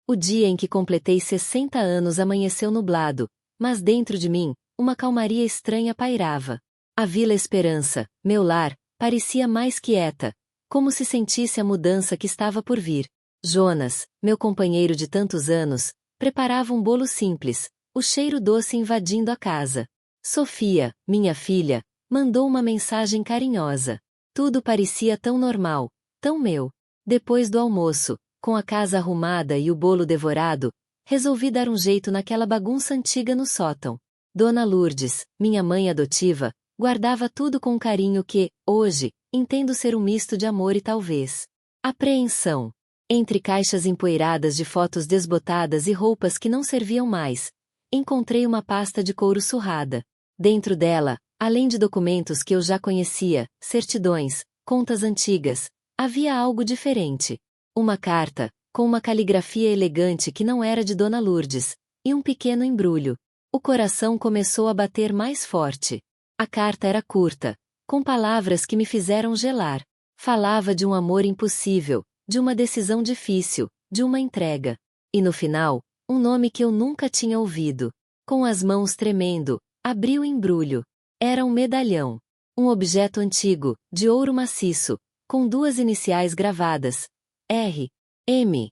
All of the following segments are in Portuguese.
O dia em que completei 60 anos amanheceu nublado, mas dentro de mim, uma calmaria estranha pairava. A Vila Esperança, meu lar, parecia mais quieta, como se sentisse a mudança que estava por vir. Jonas, meu companheiro de tantos anos, preparava um bolo simples, o cheiro doce invadindo a casa. Sofia, minha filha, mandou uma mensagem carinhosa. Tudo parecia tão normal, tão meu. Depois do almoço, com a casa arrumada e o bolo devorado, resolvi dar um jeito naquela bagunça antiga no sótão. Dona Lourdes, minha mãe adotiva, guardava tudo com um carinho que, hoje, entendo ser um misto de amor e talvez apreensão. Entre caixas empoeiradas de fotos desbotadas e roupas que não serviam mais, encontrei uma pasta de couro surrada. Dentro dela, além de documentos que eu já conhecia, certidões, contas antigas, havia algo diferente. Uma carta, com uma caligrafia elegante que não era de Dona Lourdes, e um pequeno embrulho. O coração começou a bater mais forte. A carta era curta, com palavras que me fizeram gelar. Falava de um amor impossível, de uma decisão difícil, de uma entrega. E no final, um nome que eu nunca tinha ouvido. Com as mãos tremendo, abri o embrulho. Era um medalhão. Um objeto antigo, de ouro maciço, com duas iniciais gravadas. R. M.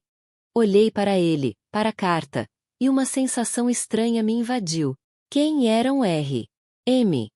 Olhei para ele, para a carta, e uma sensação estranha me invadiu. Quem eram R. M?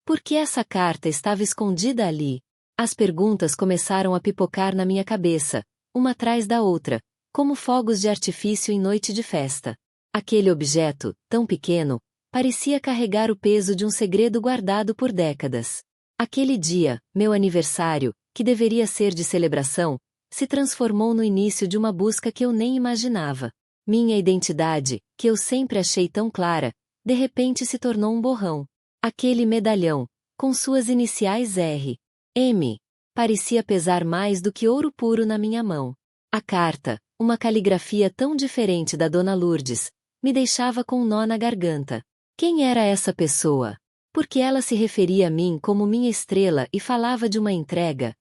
Por que essa carta estava escondida ali? As perguntas começaram a pipocar na minha cabeça, uma atrás da outra, como fogos de artifício em noite de festa. Aquele objeto, tão pequeno, parecia carregar o peso de um segredo guardado por décadas. Aquele dia, meu aniversário, que deveria ser de celebração, se transformou no início de uma busca que eu nem imaginava. Minha identidade, que eu sempre achei tão clara, de repente se tornou um borrão. Aquele medalhão, com suas iniciais R. M. parecia pesar mais do que ouro puro na minha mão. A carta, uma caligrafia tão diferente da Dona Lourdes, me deixava com um nó na garganta. Quem era essa pessoa? Por que ela se referia a mim como minha estrela e falava de uma entrega?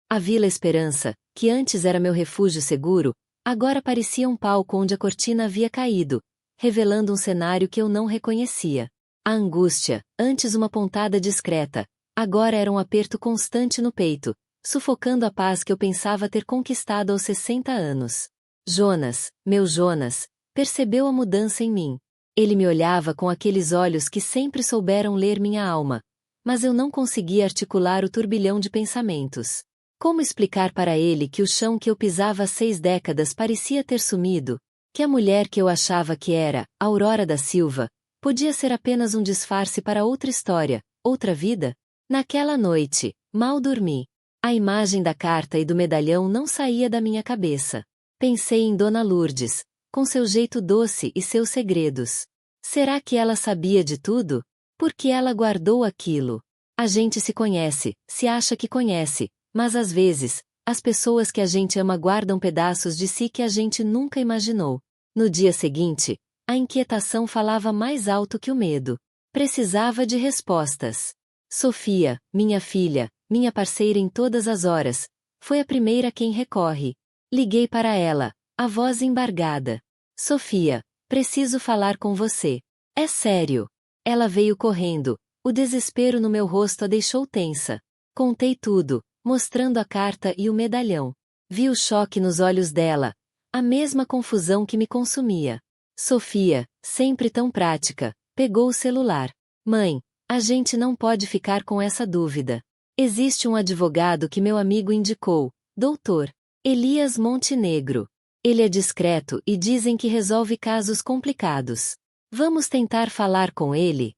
A Vila Esperança, que antes era meu refúgio seguro, agora parecia um palco onde a cortina havia caído, revelando um cenário que eu não reconhecia. A angústia, antes uma pontada discreta, agora era um aperto constante no peito, sufocando a paz que eu pensava ter conquistado aos 60 anos. Jonas, meu Jonas, percebeu a mudança em mim. Ele me olhava com aqueles olhos que sempre souberam ler minha alma, mas eu não conseguia articular o turbilhão de pensamentos. Como explicar para ele que o chão que eu pisava há 6 décadas parecia ter sumido, que a mulher que eu achava que era, Aurora da Silva, podia ser apenas um disfarce para outra história, outra vida? Naquela noite, mal dormi. A imagem da carta e do medalhão não saía da minha cabeça. Pensei em Dona Lourdes, com seu jeito doce e seus segredos. Será que ela sabia de tudo? Por que ela guardou aquilo? A gente se conhece, se acha que conhece, mas às vezes, as pessoas que a gente ama guardam pedaços de si que a gente nunca imaginou. No dia seguinte, a inquietação falava mais alto que o medo. Precisava de respostas. Sofia, minha filha, minha parceira em todas as horas, foi a primeira a quem recorre. Liguei para ela, a voz embargada. Sofia, preciso falar com você. É sério. Ela veio correndo, o desespero no meu rosto a deixou tensa. Contei tudo, mostrando a carta e o medalhão. Vi o choque nos olhos dela, a mesma confusão que me consumia. Sofia, sempre tão prática, pegou o celular. Mãe, a gente não pode ficar com essa dúvida. Existe um advogado que meu amigo indicou, Dr. Elias Montenegro. Ele é discreto e dizem que resolve casos complicados. Vamos tentar falar com ele?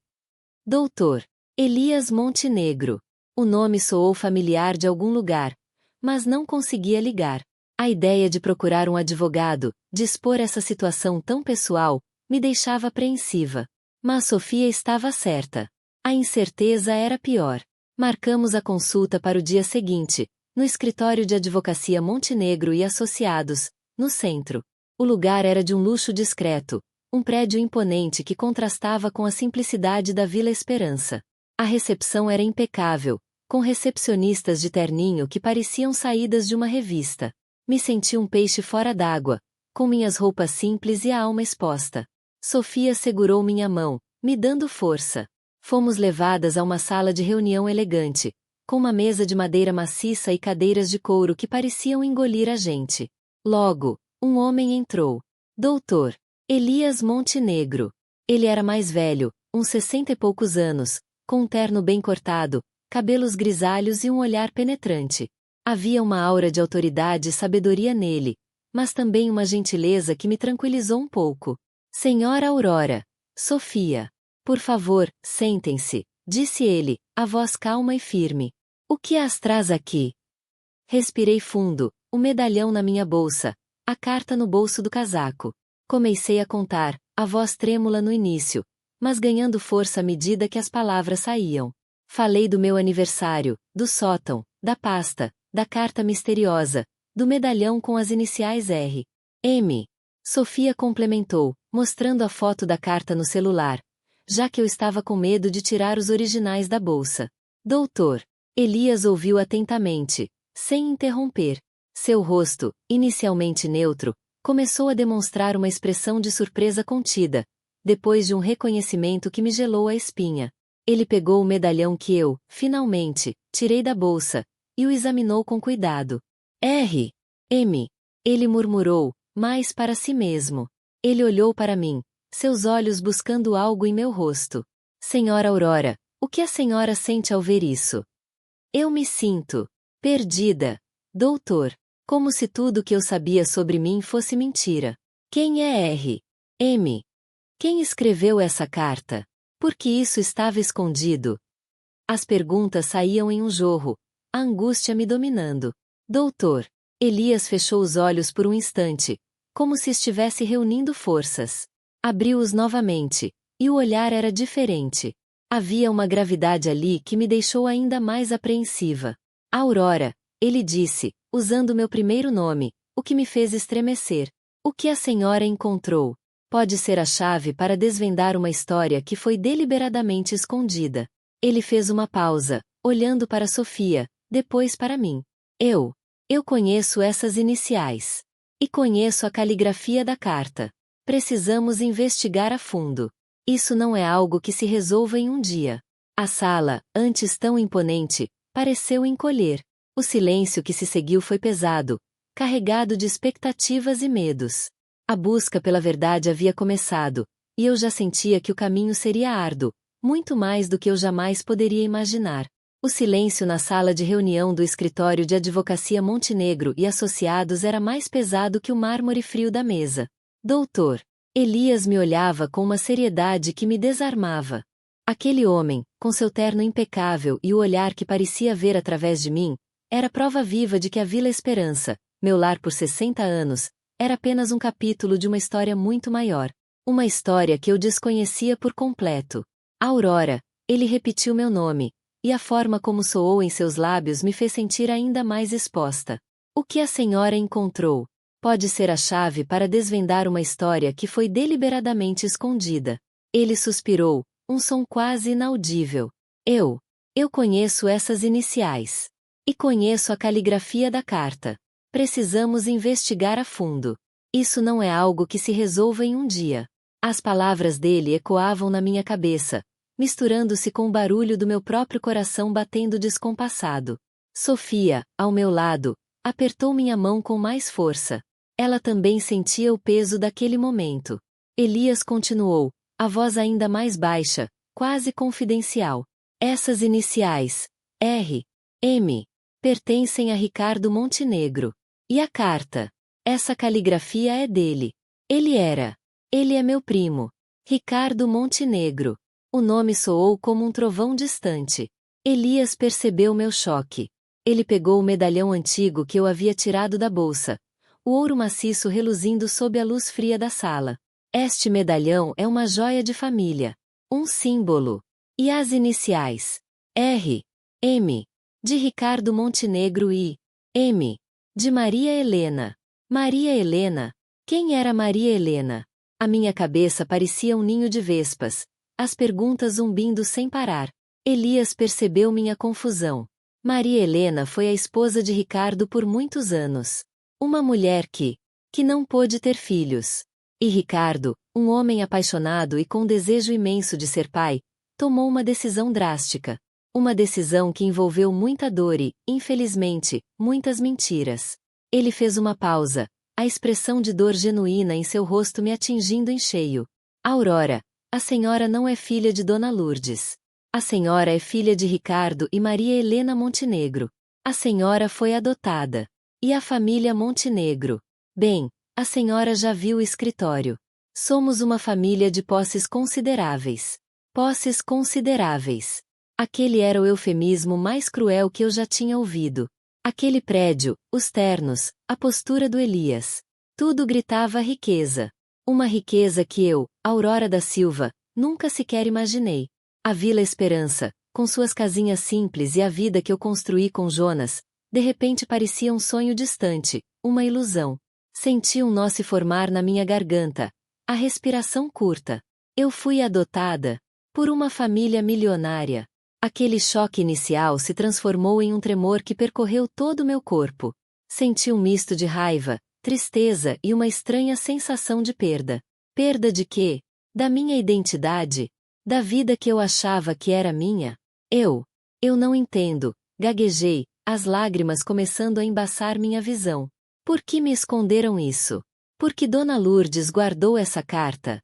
Dr. Elias Montenegro. O nome soou familiar de algum lugar, mas não conseguia ligar. A ideia de procurar um advogado, de expor essa situação tão pessoal, me deixava apreensiva. Mas Sofia estava certa. A incerteza era pior. Marcamos a consulta para o dia seguinte, no escritório de advocacia Montenegro e Associados, no centro. O lugar era de um luxo discreto, um prédio imponente que contrastava com a simplicidade da Vila Esperança. A recepção era impecável, com recepcionistas de terninho que pareciam saídas de uma revista. Me senti um peixe fora d'água, com minhas roupas simples e a alma exposta. Sofia segurou minha mão, me dando força. Fomos levadas a uma sala de reunião elegante, com uma mesa de madeira maciça e cadeiras de couro que pareciam engolir a gente. Logo, um homem entrou. Doutor Elias Montenegro. Ele era mais velho, uns 60 e poucos anos, com um terno bem cortado, cabelos grisalhos e um olhar penetrante. Havia uma aura de autoridade e sabedoria nele, mas também uma gentileza que me tranquilizou um pouco. Senhora Aurora. Sofia. Por favor, sentem-se, disse ele, a voz calma e firme. O que as traz aqui? Respirei fundo, o medalhão na minha bolsa, a carta no bolso do casaco. Comecei a contar, a voz trêmula no início, mas ganhando força à medida que as palavras saíam. Falei do meu aniversário, do sótão, da pasta, da carta misteriosa, do medalhão com as iniciais R. M. Sofia complementou, mostrando a foto da carta no celular, já que eu estava com medo de tirar os originais da bolsa. Doutor Elias ouviu atentamente, sem interromper. Seu rosto, inicialmente neutro, começou a demonstrar uma expressão de surpresa contida, depois de um reconhecimento que me gelou a espinha. Ele pegou o medalhão que eu, finalmente, tirei da bolsa, e o examinou com cuidado. R. M. Ele murmurou, mais para si mesmo. Ele olhou para mim, seus olhos buscando algo em meu rosto. Senhora Aurora, o que a senhora sente ao ver isso? Eu me sinto perdida, doutor, como se tudo que eu sabia sobre mim fosse mentira. Quem é R. M? Quem escreveu essa carta? Por que isso estava escondido? As perguntas saíam em um jorro, a angústia me dominando. Doutor Elias fechou os olhos por um instante, como se estivesse reunindo forças. Abriu-os novamente, e o olhar era diferente. Havia uma gravidade ali que me deixou ainda mais apreensiva. Aurora, ele disse, usando meu primeiro nome, o que me fez estremecer. O que a senhora encontrou? Pode ser a chave para desvendar uma história que foi deliberadamente escondida. Ele fez uma pausa, olhando para Sofia, depois para mim. Eu conheço essas iniciais. E conheço a caligrafia da carta. Precisamos investigar a fundo. Isso não é algo que se resolva em um dia. A sala, antes tão imponente, pareceu encolher. O silêncio que se seguiu foi pesado, carregado de expectativas e medos. A busca pela verdade havia começado, e eu já sentia que o caminho seria árduo, muito mais do que eu jamais poderia imaginar. O silêncio na sala de reunião do escritório de advocacia Montenegro e Associados era mais pesado que o mármore frio da mesa. Doutor Elias me olhava com uma seriedade que me desarmava. Aquele homem, com seu terno impecável e o olhar que parecia ver através de mim, era prova viva de que a Vila Esperança, meu lar por 60 anos, era apenas um capítulo de uma história muito maior. Uma história que eu desconhecia por completo. Aurora, ele repetiu meu nome, e a forma como soou em seus lábios me fez sentir ainda mais exposta. O que a senhora encontrou? Pode ser a chave para desvendar uma história que foi deliberadamente escondida. Ele suspirou, um som quase inaudível. Eu conheço essas iniciais. E conheço a caligrafia da carta. Precisamos investigar a fundo. Isso não é algo que se resolva em um dia. As palavras dele ecoavam na minha cabeça, misturando-se com o barulho do meu próprio coração batendo descompassado. Sofia, ao meu lado, apertou minha mão com mais força. Ela também sentia o peso daquele momento. Elias continuou, a voz ainda mais baixa, quase confidencial. Essas iniciais, R. M. pertencem a Ricardo Montenegro. E a carta? Essa caligrafia é dele. Ele é meu primo. Ricardo Montenegro. O nome soou como um trovão distante. Elias percebeu meu choque. Ele pegou o medalhão antigo que eu havia tirado da bolsa, o ouro maciço reluzindo sob a luz fria da sala. Este medalhão é uma joia de família. Um símbolo. E as iniciais? R. M. de Ricardo Montenegro e M. de Maria Helena. Maria Helena? Quem era Maria Helena? A minha cabeça parecia um ninho de vespas, as perguntas zumbindo sem parar. Elias percebeu minha confusão. Maria Helena foi a esposa de Ricardo por muitos anos. Uma mulher que que não pôde ter filhos. E Ricardo, um homem apaixonado e com desejo imenso de ser pai, tomou uma decisão drástica. Uma decisão que envolveu muita dor e, infelizmente, muitas mentiras. Ele fez uma pausa, a expressão de dor genuína em seu rosto me atingindo em cheio. Aurora, a senhora não é filha de Dona Lourdes. A senhora é filha de Ricardo e Maria Helena Montenegro. A senhora foi adotada. E a família Montenegro? Bem, a senhora já viu o escritório. Somos uma família de posses consideráveis. Posses consideráveis. Aquele era o eufemismo mais cruel que eu já tinha ouvido. Aquele prédio, os ternos, a postura do Elias. Tudo gritava riqueza. Uma riqueza que eu, Aurora da Silva, nunca sequer imaginei. A Vila Esperança, com suas casinhas simples e a vida que eu construí com Jonas, de repente parecia um sonho distante, uma ilusão. Senti um nó se formar na minha garganta. A respiração curta. Eu fui adotada por uma família milionária. Aquele choque inicial se transformou em um tremor que percorreu todo o meu corpo. Senti um misto de raiva, tristeza e uma estranha sensação de perda. Perda de quê? Da minha identidade? Da vida que eu achava que era minha? Eu não entendo, gaguejei, as lágrimas começando a embaçar minha visão. Por que me esconderam isso? Por que Dona Lourdes guardou essa carta?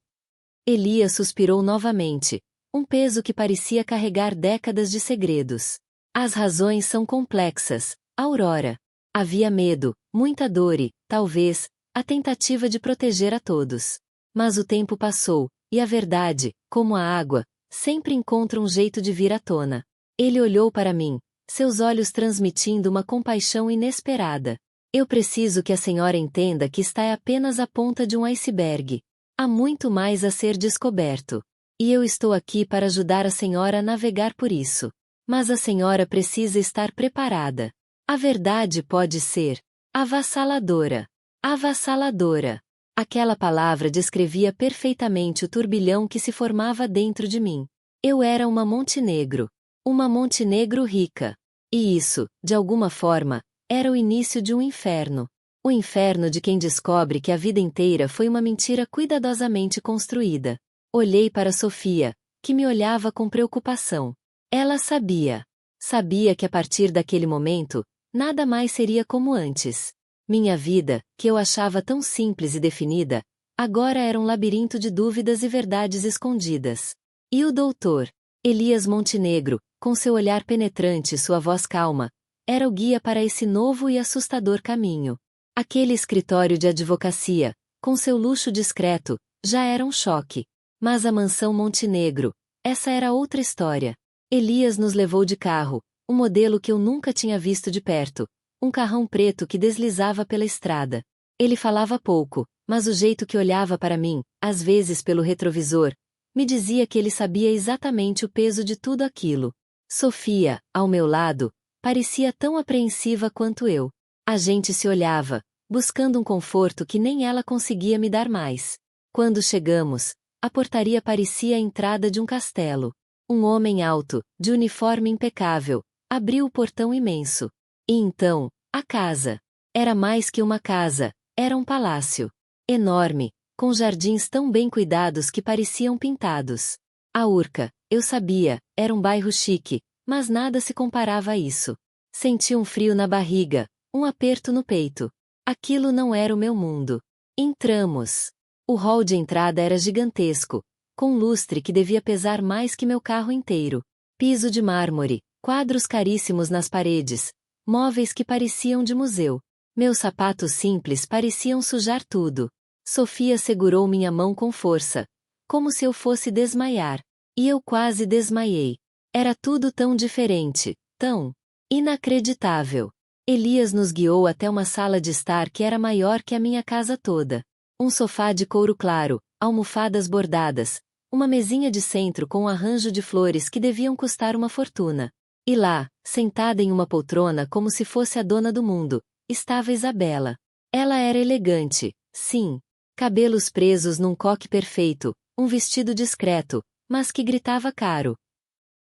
Elias suspirou novamente. Um peso que parecia carregar décadas de segredos. As razões são complexas, Aurora. Havia medo, muita dor e, talvez, a tentativa de proteger a todos. Mas o tempo passou, e a verdade, como a água, sempre encontra um jeito de vir à tona. Ele olhou para mim, seus olhos transmitindo uma compaixão inesperada. Eu preciso que a senhora entenda que está apenas a ponta de um iceberg. Há muito mais a ser descoberto. E eu estou aqui para ajudar a senhora a navegar por isso. Mas a senhora precisa estar preparada. A verdade pode ser avassaladora. Avassaladora. Aquela palavra descrevia perfeitamente o turbilhão que se formava dentro de mim. Eu era uma Montenegro. Uma Montenegro rica. E isso, de alguma forma, era o início de um inferno. O inferno de quem descobre que a vida inteira foi uma mentira cuidadosamente construída. Olhei para Sofia, que me olhava com preocupação. Ela sabia. Sabia que a partir daquele momento, nada mais seria como antes. Minha vida, que eu achava tão simples e definida, agora era um labirinto de dúvidas e verdades escondidas. E o doutor, Elias Montenegro, com seu olhar penetrante e sua voz calma, era o guia para esse novo e assustador caminho. Aquele escritório de advocacia, com seu luxo discreto, já era um choque. Mas a mansão Montenegro, essa era outra história. Elias nos levou de carro, um modelo que eu nunca tinha visto de perto, um carrão preto que deslizava pela estrada. Ele falava pouco, mas o jeito que olhava para mim, às vezes pelo retrovisor, me dizia que ele sabia exatamente o peso de tudo aquilo. Sofia, ao meu lado, parecia tão apreensiva quanto eu. A gente se olhava, buscando um conforto que nem ela conseguia me dar mais. Quando chegamos, a portaria parecia a entrada de um castelo. Um homem alto, de uniforme impecável, abriu o portão imenso. E então, a casa. Era mais que uma casa, era um palácio. Enorme, com jardins tão bem cuidados que pareciam pintados. A Urca, eu sabia, era um bairro chique, mas nada se comparava a isso. Senti um frio na barriga, um aperto no peito. Aquilo não era o meu mundo. Entramos. O hall de entrada era gigantesco, com lustre que devia pesar mais que meu carro inteiro. Piso de mármore, quadros caríssimos nas paredes, móveis que pareciam de museu. Meus sapatos simples pareciam sujar tudo. Sofia segurou minha mão com força, como se eu fosse desmaiar. E eu quase desmaiei. Era tudo tão diferente, tão inacreditável. Elias nos guiou até uma sala de estar que era maior que a minha casa toda. Um sofá de couro claro, almofadas bordadas, uma mesinha de centro com um arranjo de flores que deviam custar uma fortuna. E lá, sentada em uma poltrona como se fosse a dona do mundo, estava Isabela. Ela era elegante, sim. Cabelos presos num coque perfeito, um vestido discreto, mas que gritava caro.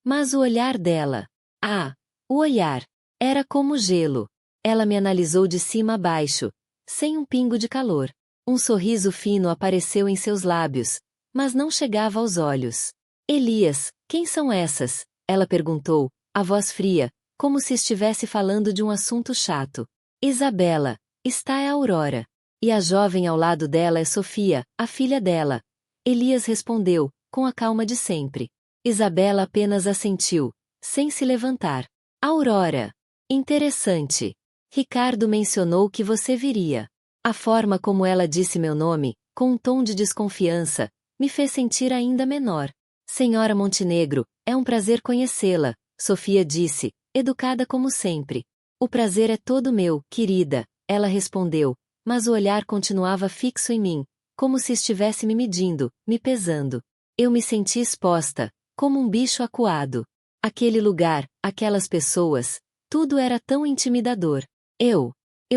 Mas o olhar dela. O olhar. Era como gelo. Ela me analisou de cima a baixo, sem um pingo de calor. Um sorriso fino apareceu em seus lábios, mas não chegava aos olhos. Elias, quem são essas? Ela perguntou, a voz fria, como se estivesse falando de um assunto chato. Isabela, está é Aurora. E a jovem ao lado dela é Sofia, a filha dela. Elias respondeu, com a calma de sempre. Isabela apenas assentiu, sem se levantar. Aurora. Interessante. Ricardo mencionou que você viria. A forma como ela disse meu nome, com um tom de desconfiança, me fez sentir ainda menor. Senhora Montenegro, é um prazer conhecê-la, Sofia disse, educada como sempre. O prazer é todo meu, querida, ela respondeu, mas o olhar continuava fixo em mim, como se estivesse me medindo, me pesando. Eu me senti exposta, como um bicho acuado. Aquele lugar, aquelas pessoas, tudo era tão intimidador. Eu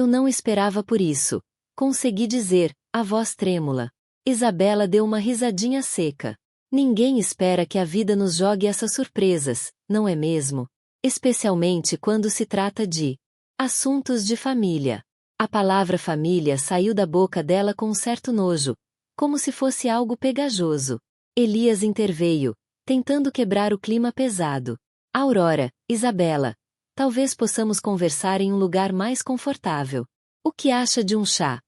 não esperava por isso. Consegui dizer, a voz trêmula. Isabela deu uma risadinha seca. Ninguém espera que a vida nos jogue essas surpresas, não é mesmo? Especialmente quando se trata de assuntos de família. A palavra família saiu da boca dela com um certo nojo, como se fosse algo pegajoso. Elias interveio, tentando quebrar o clima pesado. Aurora, Isabela, talvez possamos conversar em um lugar mais confortável. O que acha de um chá?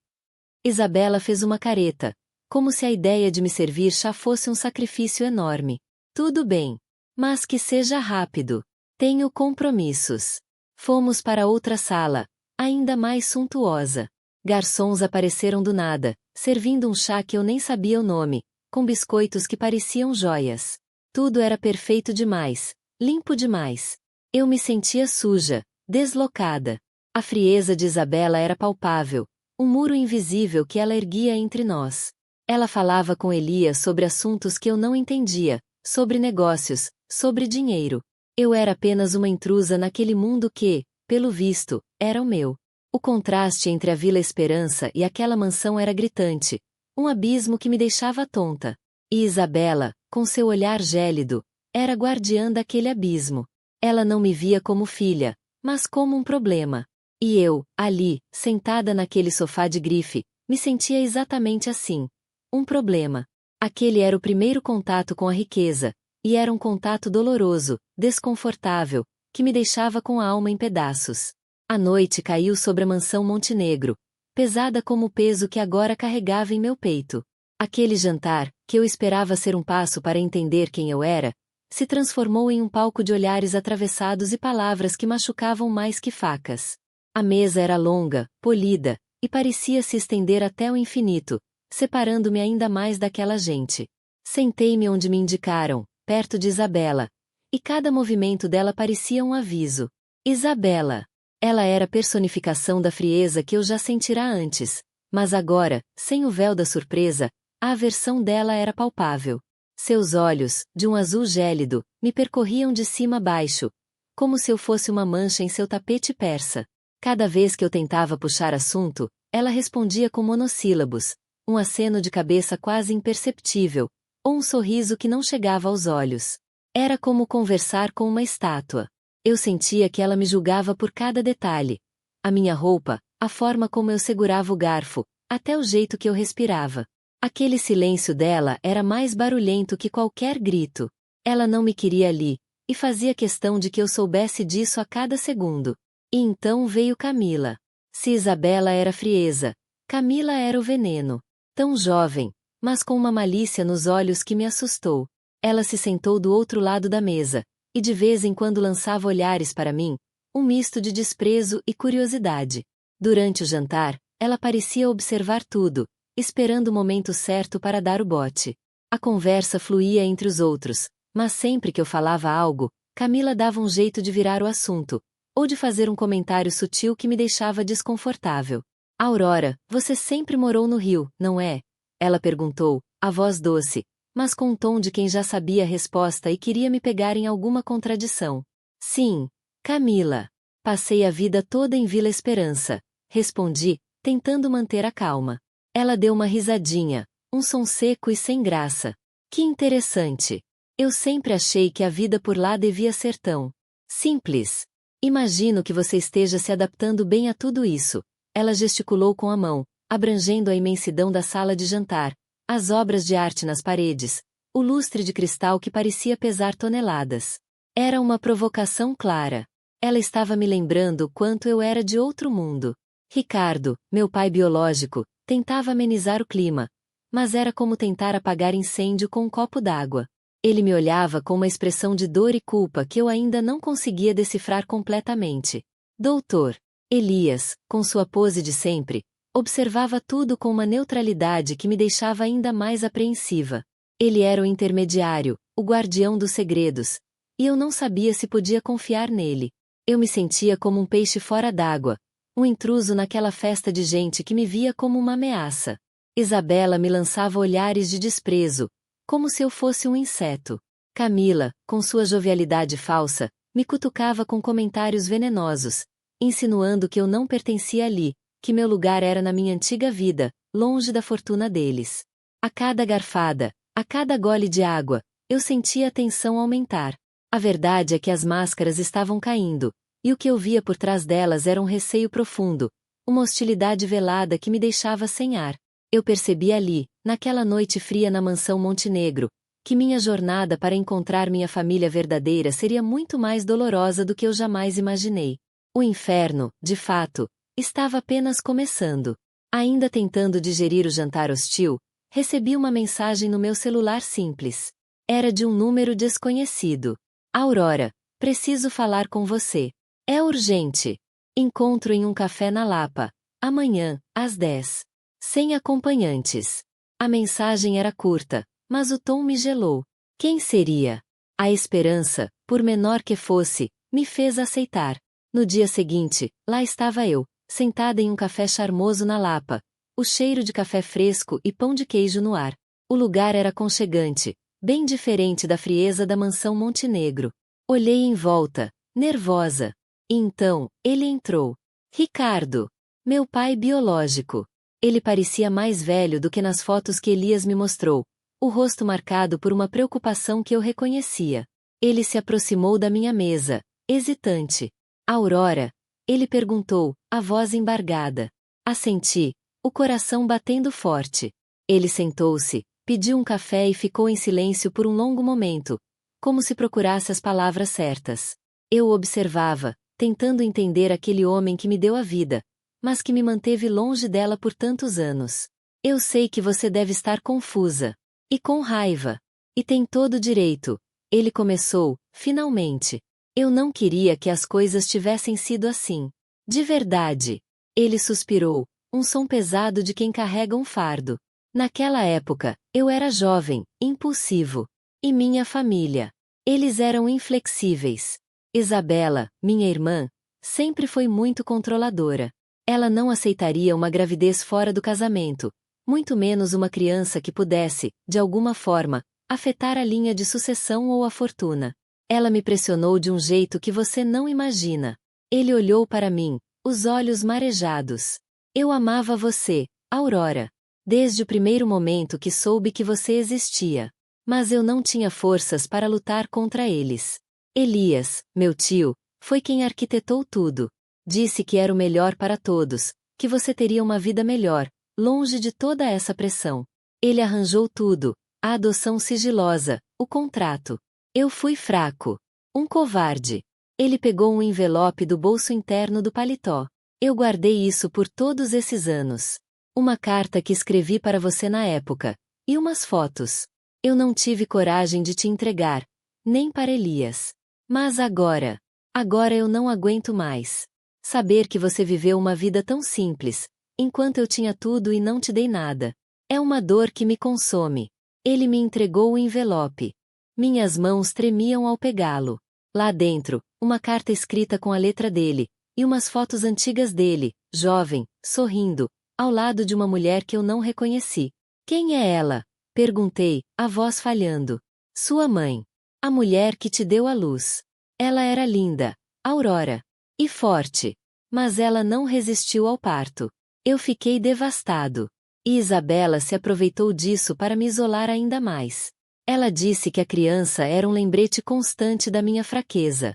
Isabela fez uma careta, como se a ideia de me servir chá fosse um sacrifício enorme. Tudo bem. Mas que seja rápido. Tenho compromissos. Fomos para outra sala, ainda mais suntuosa. Garçons apareceram do nada, servindo um chá que eu nem sabia o nome, com biscoitos que pareciam joias. Tudo era perfeito demais, limpo demais. Eu me sentia suja, deslocada. A frieza de Isabela era palpável, um muro invisível que ela erguia entre nós. Ela falava com Elias sobre assuntos que eu não entendia, sobre negócios, sobre dinheiro. Eu era apenas uma intrusa naquele mundo que, pelo visto, era o meu. O contraste entre a Vila Esperança e aquela mansão era gritante, um abismo que me deixava tonta. E Isabela, com seu olhar gélido, era guardiã daquele abismo. Ela não me via como filha, mas como um problema. E eu, ali, sentada naquele sofá de grife, me sentia exatamente assim. Um problema. Aquele era o primeiro contato com a riqueza, e era um contato doloroso, desconfortável, que me deixava com a alma em pedaços. A noite caiu sobre a mansão Montenegro, pesada como o peso que agora carregava em meu peito. Aquele jantar, que eu esperava ser um passo para entender quem eu era, se transformou em um palco de olhares atravessados e palavras que machucavam mais que facas. A mesa era longa, polida, e parecia se estender até o infinito, separando-me ainda mais daquela gente. Sentei-me onde me indicaram, perto de Isabela, e cada movimento dela parecia um aviso. Isabela. Ela era a personificação da frieza que eu já sentira antes, mas agora, sem o véu da surpresa, a aversão dela era palpável. Seus olhos, de um azul gélido, me percorriam de cima a baixo, como se eu fosse uma mancha em seu tapete persa. Cada vez que eu tentava puxar assunto, ela respondia com monossílabos, um aceno de cabeça quase imperceptível, ou um sorriso que não chegava aos olhos. Era como conversar com uma estátua. Eu sentia que ela me julgava por cada detalhe. A minha roupa, a forma como eu segurava o garfo, até o jeito que eu respirava. Aquele silêncio dela era mais barulhento que qualquer grito. Ela não me queria ali, e fazia questão de que eu soubesse disso a cada segundo. E então veio Camila. Se Isabela era frieza, Camila era o veneno. Tão jovem, mas com uma malícia nos olhos que me assustou. Ela se sentou do outro lado da mesa, e de vez em quando lançava olhares para mim, um misto de desprezo e curiosidade. Durante o jantar, ela parecia observar tudo, esperando o momento certo para dar o bote. A conversa fluía entre os outros, mas sempre que eu falava algo, Camila dava um jeito de virar o assunto, ou de fazer um comentário sutil que me deixava desconfortável. Aurora, você sempre morou no Rio, não é? Ela perguntou, a voz doce, mas com um tom de quem já sabia a resposta e queria me pegar em alguma contradição. Sim, Camila. Passei a vida toda em Vila Esperança, respondi, tentando manter a calma. Ela deu uma risadinha, um som seco e sem graça. Que interessante. Eu sempre achei que a vida por lá devia ser tão simples. Imagino que você esteja se adaptando bem a tudo isso. Ela gesticulou com a mão, abrangendo a imensidão da sala de jantar, as obras de arte nas paredes, o lustre de cristal que parecia pesar toneladas. Era uma provocação clara. Ela estava me lembrando quanto eu era de outro mundo. Ricardo, meu pai biológico, tentava amenizar o clima, mas era como tentar apagar incêndio com um copo d'água. Ele me olhava com uma expressão de dor e culpa que eu ainda não conseguia decifrar completamente. Doutor Elias, com sua pose de sempre, observava tudo com uma neutralidade que me deixava ainda mais apreensiva. Ele era o intermediário, o guardião dos segredos, e eu não sabia se podia confiar nele. Eu me sentia como um peixe fora d'água, um intruso naquela festa de gente que me via como uma ameaça. Isabela me lançava olhares de desprezo, como se eu fosse um inseto. Camila, com sua jovialidade falsa, me cutucava com comentários venenosos, insinuando que eu não pertencia ali, que meu lugar era na minha antiga vida, longe da fortuna deles. A cada garfada, a cada gole de água, eu sentia a tensão aumentar. A verdade é que as máscaras estavam caindo, e o que eu via por trás delas era um receio profundo, uma hostilidade velada que me deixava sem ar. Eu percebi ali, naquela noite fria na mansão Montenegro, que minha jornada para encontrar minha família verdadeira seria muito mais dolorosa do que eu jamais imaginei. O inferno, de fato, estava apenas começando. Ainda tentando digerir o jantar hostil, recebi uma mensagem no meu celular simples. Era de um número desconhecido. Aurora, preciso falar com você. É urgente. Encontro em um café na Lapa. Amanhã, às 10. Sem acompanhantes. A mensagem era curta, mas o tom me gelou. Quem seria? A esperança, por menor que fosse, me fez aceitar. No dia seguinte, lá estava eu, sentada em um café charmoso na Lapa, o cheiro de café fresco e pão de queijo no ar. O lugar era aconchegante, bem diferente da frieza da mansão Montenegro. Olhei em volta, nervosa. E então, ele entrou. Ricardo. Meu pai biológico. Ele parecia mais velho do que nas fotos que Elias me mostrou, o rosto marcado por uma preocupação que eu reconhecia. Ele se aproximou da minha mesa, hesitante. Aurora? Ele perguntou, a voz embargada. Assenti, o coração batendo forte. Ele sentou-se, pediu um café e ficou em silêncio por um longo momento, como se procurasse as palavras certas. Eu o observava, tentando entender aquele homem que me deu a vida, mas que me manteve longe dela por tantos anos. Eu sei que você deve estar confusa. E com raiva. E tem todo o direito. Ele começou, finalmente. Eu não queria que as coisas tivessem sido assim. De verdade. Ele suspirou, um som pesado de quem carrega um fardo. Naquela época, eu era jovem, impulsivo. E minha família. Eles eram inflexíveis. Isabela, minha irmã, sempre foi muito controladora. Ela não aceitaria uma gravidez fora do casamento, muito menos uma criança que pudesse, de alguma forma, afetar a linha de sucessão ou a fortuna. Ela me pressionou de um jeito que você não imagina. Ele olhou para mim, os olhos marejados. Eu amava você, Aurora. Desde o primeiro momento que soube que você existia. Mas eu não tinha forças para lutar contra eles. Elias, meu tio, foi quem arquitetou tudo. Disse que era o melhor para todos, que você teria uma vida melhor, longe de toda essa pressão. Ele arranjou tudo, a adoção sigilosa, o contrato. Eu fui fraco. Um covarde. Ele pegou um envelope do bolso interno do paletó. Eu guardei isso por todos esses anos. Uma carta que escrevi para você na época. E umas fotos. Eu não tive coragem de te entregar. Nem para Elias. Mas agora. Agora eu não aguento mais. Saber que você viveu uma vida tão simples, enquanto eu tinha tudo e não te dei nada. É uma dor que me consome. Ele me entregou o envelope. Minhas mãos tremiam ao pegá-lo. Lá dentro, uma carta escrita com a letra dele, e umas fotos antigas dele, jovem, sorrindo, ao lado de uma mulher que eu não reconheci. Quem é ela? Perguntei, a voz falhando. Sua mãe. A mulher que te deu a luz. Ela era linda, Aurora. E forte. Mas ela não resistiu ao parto. Eu fiquei devastado. E Isabela se aproveitou disso para me isolar ainda mais. Ela disse que a criança era um lembrete constante da minha fraqueza.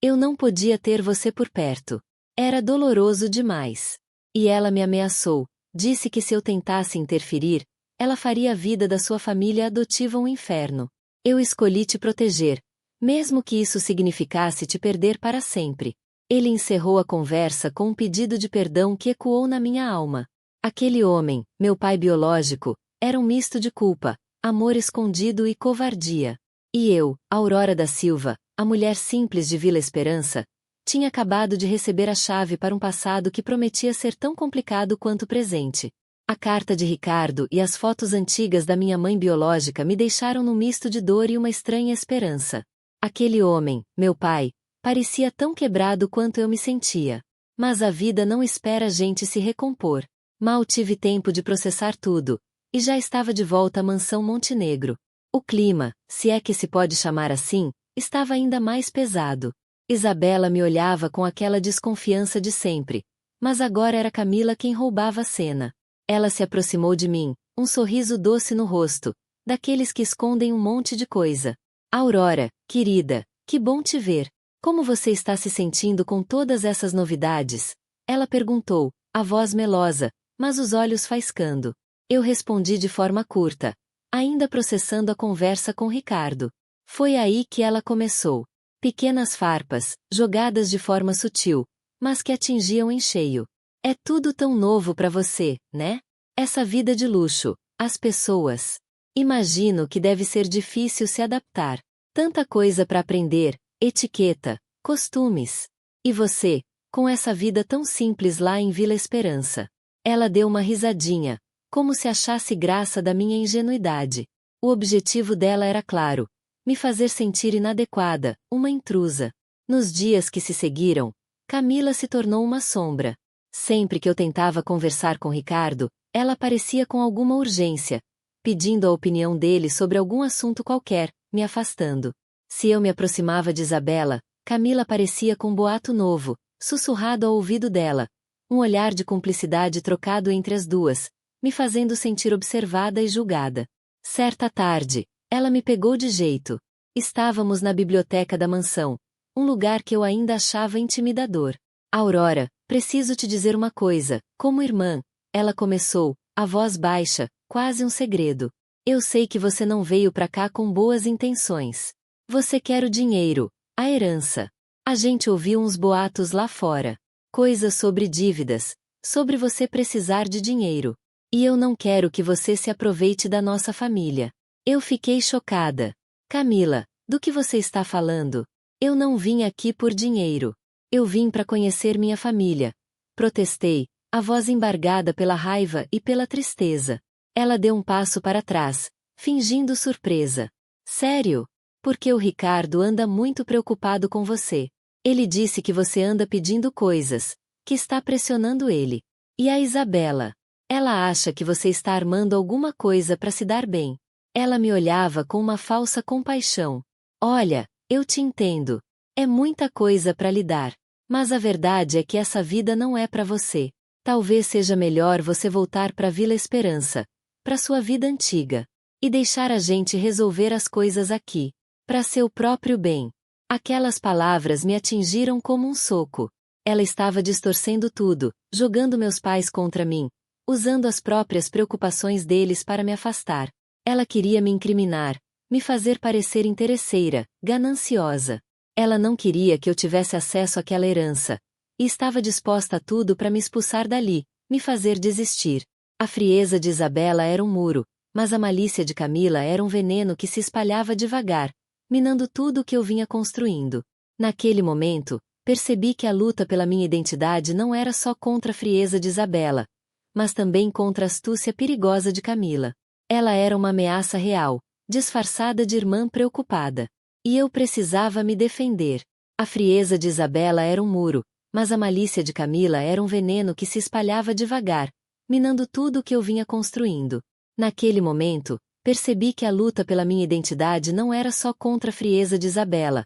Eu não podia ter você por perto. Era doloroso demais. E ela me ameaçou, disse que se eu tentasse interferir, ela faria a vida da sua família adotiva um inferno. Eu escolhi te proteger, mesmo que isso significasse te perder para sempre. Ele encerrou a conversa com um pedido de perdão que ecoou na minha alma. Aquele homem, meu pai biológico, era um misto de culpa, amor escondido e covardia. E eu, Aurora da Silva, a mulher simples de Vila Esperança, tinha acabado de receber a chave para um passado que prometia ser tão complicado quanto o presente. A carta de Ricardo e as fotos antigas da minha mãe biológica me deixaram num misto de dor e uma estranha esperança. Aquele homem, meu pai, parecia tão quebrado quanto eu me sentia. Mas a vida não espera a gente se recompor. Mal tive tempo de processar tudo, e já estava de volta à mansão Montenegro. O clima, se é que se pode chamar assim, estava ainda mais pesado. Isabela me olhava com aquela desconfiança de sempre, mas agora era Camila quem roubava a cena. Ela se aproximou de mim, um sorriso doce no rosto, daqueles que escondem um monte de coisa. Aurora, querida, que bom te ver. Como você está se sentindo com todas essas novidades? Ela perguntou, a voz melosa, mas os olhos faiscando. Eu respondi de forma curta, ainda processando a conversa com Ricardo. Foi aí que ela começou. Pequenas farpas, jogadas de forma sutil, mas que atingiam em cheio. É tudo tão novo para você, né? Essa vida de luxo, as pessoas. Imagino que deve ser difícil se adaptar. Tanta coisa para aprender, etiqueta, costumes. E você, com essa vida tão simples lá em Vila Esperança? Ela deu uma risadinha, como se achasse graça da minha ingenuidade. O objetivo dela era claro: me fazer sentir inadequada, uma intrusa. Nos dias que se seguiram, Camila se tornou uma sombra. Sempre que eu tentava conversar com Ricardo, ela aparecia com alguma urgência, pedindo a opinião dele sobre algum assunto qualquer, me afastando. Se eu me aproximava de Isabela, Camila aparecia com um boato novo, sussurrado ao ouvido dela, um olhar de cumplicidade trocado entre as duas, me fazendo sentir observada e julgada. Certa tarde, ela me pegou de jeito. Estávamos na biblioteca da mansão, um lugar que eu ainda achava intimidador. Aurora, preciso te dizer uma coisa, como irmã, ela começou, a voz baixa, quase um segredo. Eu sei que você não veio pra cá com boas intenções. Você quer o dinheiro, a herança. A gente ouviu uns boatos lá fora. Coisas sobre dívidas, sobre você precisar de dinheiro. E eu não quero que você se aproveite da nossa família. Eu fiquei chocada. Camila, do que você está falando? Eu não vim aqui por dinheiro. Eu vim para conhecer minha família. Protestei, a voz embargada pela raiva e pela tristeza. Ela deu um passo para trás, fingindo surpresa. Sério? Porque o Ricardo anda muito preocupado com você. Ele disse que você anda pedindo coisas, que está pressionando ele. E a Isabela? Ela acha que você está armando alguma coisa para se dar bem. Ela me olhava com uma falsa compaixão. Olha, eu te entendo. É muita coisa para lidar. Mas a verdade é que essa vida não é para você. Talvez seja melhor você voltar para Vila Esperança, para sua vida antiga, e deixar a gente resolver as coisas aqui, para seu próprio bem. Aquelas palavras me atingiram como um soco. Ela estava distorcendo tudo, jogando meus pais contra mim, usando as próprias preocupações deles para me afastar. Ela queria me incriminar, me fazer parecer interesseira, gananciosa. Ela não queria que eu tivesse acesso àquela herança, e estava disposta a tudo para me expulsar dali, me fazer desistir. A frieza de Isabela era um muro, mas a malícia de Camila era um veneno que se espalhava devagar, minando tudo o que eu vinha construindo. Naquele momento, percebi que a luta pela minha identidade não era só contra a frieza de Isabela, mas também contra a astúcia perigosa de Camila. Ela era uma ameaça real, disfarçada de irmã preocupada. E eu precisava me defender. A frieza de Isabela era um muro, mas a malícia de Camila era um veneno que se espalhava devagar, minando tudo o que eu vinha construindo. Naquele momento, percebi que a luta pela minha identidade não era só contra a frieza de Isabela,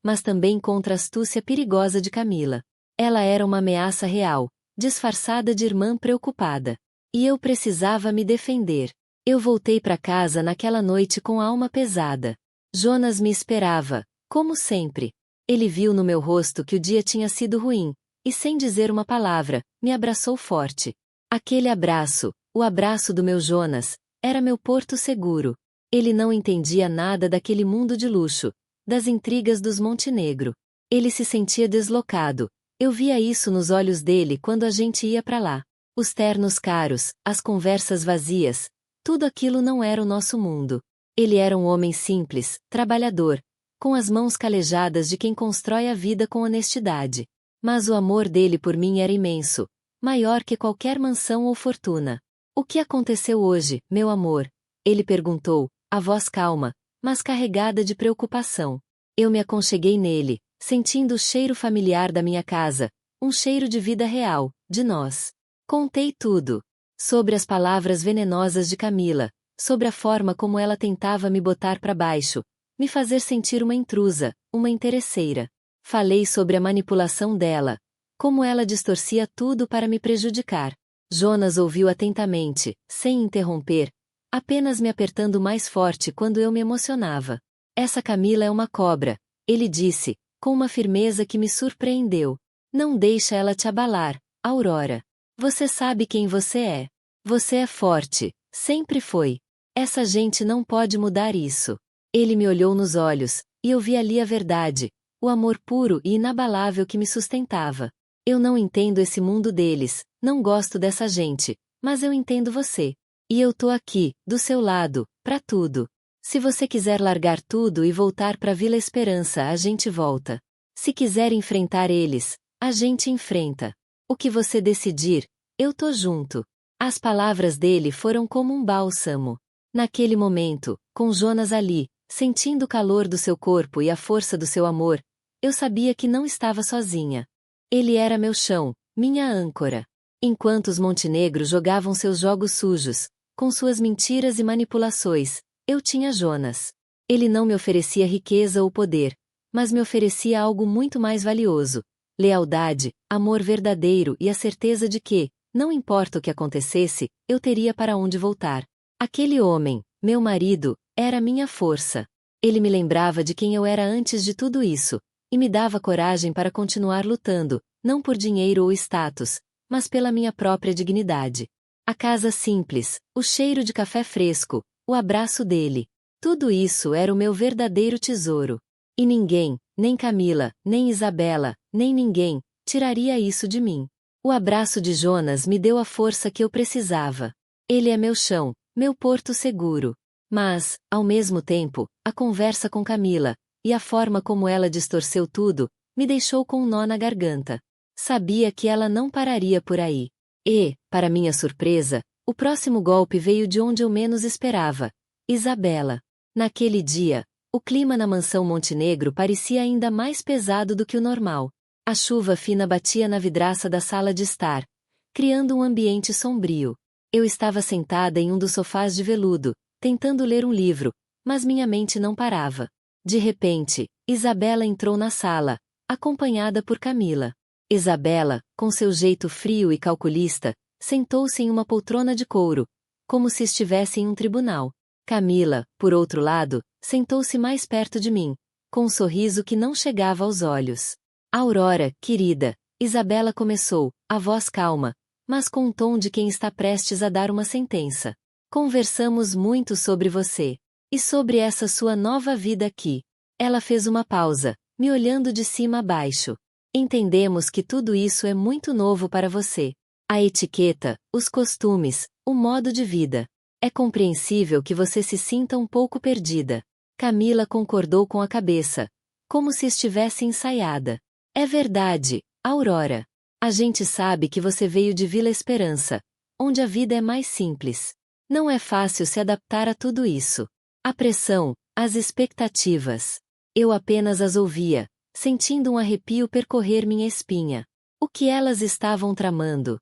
mas também contra a astúcia perigosa de Camila. Ela era uma ameaça real, disfarçada de irmã preocupada. E eu precisava me defender. Eu voltei para casa naquela noite com a alma pesada. Jonas me esperava, como sempre. Ele viu no meu rosto que o dia tinha sido ruim, e sem dizer uma palavra, me abraçou forte. Aquele abraço, o abraço do meu Jonas, era meu porto seguro. Ele não entendia nada daquele mundo de luxo, das intrigas dos Montenegro. Ele se sentia deslocado. Eu via isso nos olhos dele quando a gente ia para lá. Os ternos caros, as conversas vazias, tudo aquilo não era o nosso mundo. Ele era um homem simples, trabalhador, com as mãos calejadas de quem constrói a vida com honestidade. Mas o amor dele por mim era imenso, maior que qualquer mansão ou fortuna. O que aconteceu hoje, meu amor? Ele perguntou, a voz calma, mas carregada de preocupação. Eu me aconcheguei nele, sentindo o cheiro familiar da minha casa, um cheiro de vida real, de nós. Contei tudo. Sobre as palavras venenosas de Camila, sobre a forma como ela tentava me botar para baixo, me fazer sentir uma intrusa, uma interesseira. Falei sobre a manipulação dela, como ela distorcia tudo para me prejudicar. Jonas ouviu atentamente, sem interromper, apenas me apertando mais forte quando eu me emocionava. Essa Camila é uma cobra, ele disse, com uma firmeza que me surpreendeu. Não deixa ela te abalar, Aurora. Você sabe quem você é. Você é forte, sempre foi. Essa gente não pode mudar isso. Ele me olhou nos olhos, e eu vi ali a verdade, o amor puro e inabalável que me sustentava. Eu não entendo esse mundo deles, não gosto dessa gente, mas eu entendo você. E eu tô aqui, do seu lado, pra tudo. Se você quiser largar tudo e voltar pra Vila Esperança, a gente volta. Se quiser enfrentar eles, a gente enfrenta. O que você decidir, eu tô junto. As palavras dele foram como um bálsamo. Naquele momento, com Jonas ali, sentindo o calor do seu corpo e a força do seu amor, eu sabia que não estava sozinha. Ele era meu chão, minha âncora. Enquanto os Montenegro jogavam seus jogos sujos, com suas mentiras e manipulações, eu tinha Jonas. Ele não me oferecia riqueza ou poder, mas me oferecia algo muito mais valioso: lealdade, amor verdadeiro e a certeza de que, não importa o que acontecesse, eu teria para onde voltar. Aquele homem, meu marido, era minha força. Ele me lembrava de quem eu era antes de tudo isso, e me dava coragem para continuar lutando, não por dinheiro ou status, mas pela minha própria dignidade. A casa simples, o cheiro de café fresco, o abraço dele. Tudo isso era o meu verdadeiro tesouro. E ninguém, nem Camila, nem Isabela, nem ninguém, tiraria isso de mim. O abraço de Jonas me deu a força que eu precisava. Ele é meu chão, meu porto seguro. Mas, ao mesmo tempo, a conversa com Camila, e a forma como ela distorceu tudo, me deixou com um nó na garganta. Sabia que ela não pararia por aí. E, para minha surpresa, o próximo golpe veio de onde eu menos esperava. Isabela. Naquele dia, o clima na mansão Montenegro parecia ainda mais pesado do que o normal. A chuva fina batia na vidraça da sala de estar, criando um ambiente sombrio. Eu estava sentada em um dos sofás de veludo, tentando ler um livro, mas minha mente não parava. De repente, Isabela entrou na sala, acompanhada por Camila. Isabela, com seu jeito frio e calculista, sentou-se em uma poltrona de couro, como se estivesse em um tribunal. Camila, por outro lado, sentou-se mais perto de mim, com um sorriso que não chegava aos olhos. Aurora, querida, Isabela começou, a voz calma, mas com um tom de quem está prestes a dar uma sentença. Conversamos muito sobre você. E sobre essa sua nova vida aqui. Ela fez uma pausa, me olhando de cima a baixo. Entendemos que tudo isso é muito novo para você. A etiqueta, os costumes, o modo de vida. É compreensível que você se sinta um pouco perdida. Camila concordou com a cabeça, como se estivesse ensaiada. É verdade, Aurora. A gente sabe que você veio de Vila Esperança, onde a vida é mais simples. Não é fácil se adaptar a tudo isso. A pressão, as expectativas. Eu apenas as ouvia, sentindo um arrepio percorrer minha espinha. O que elas estavam tramando?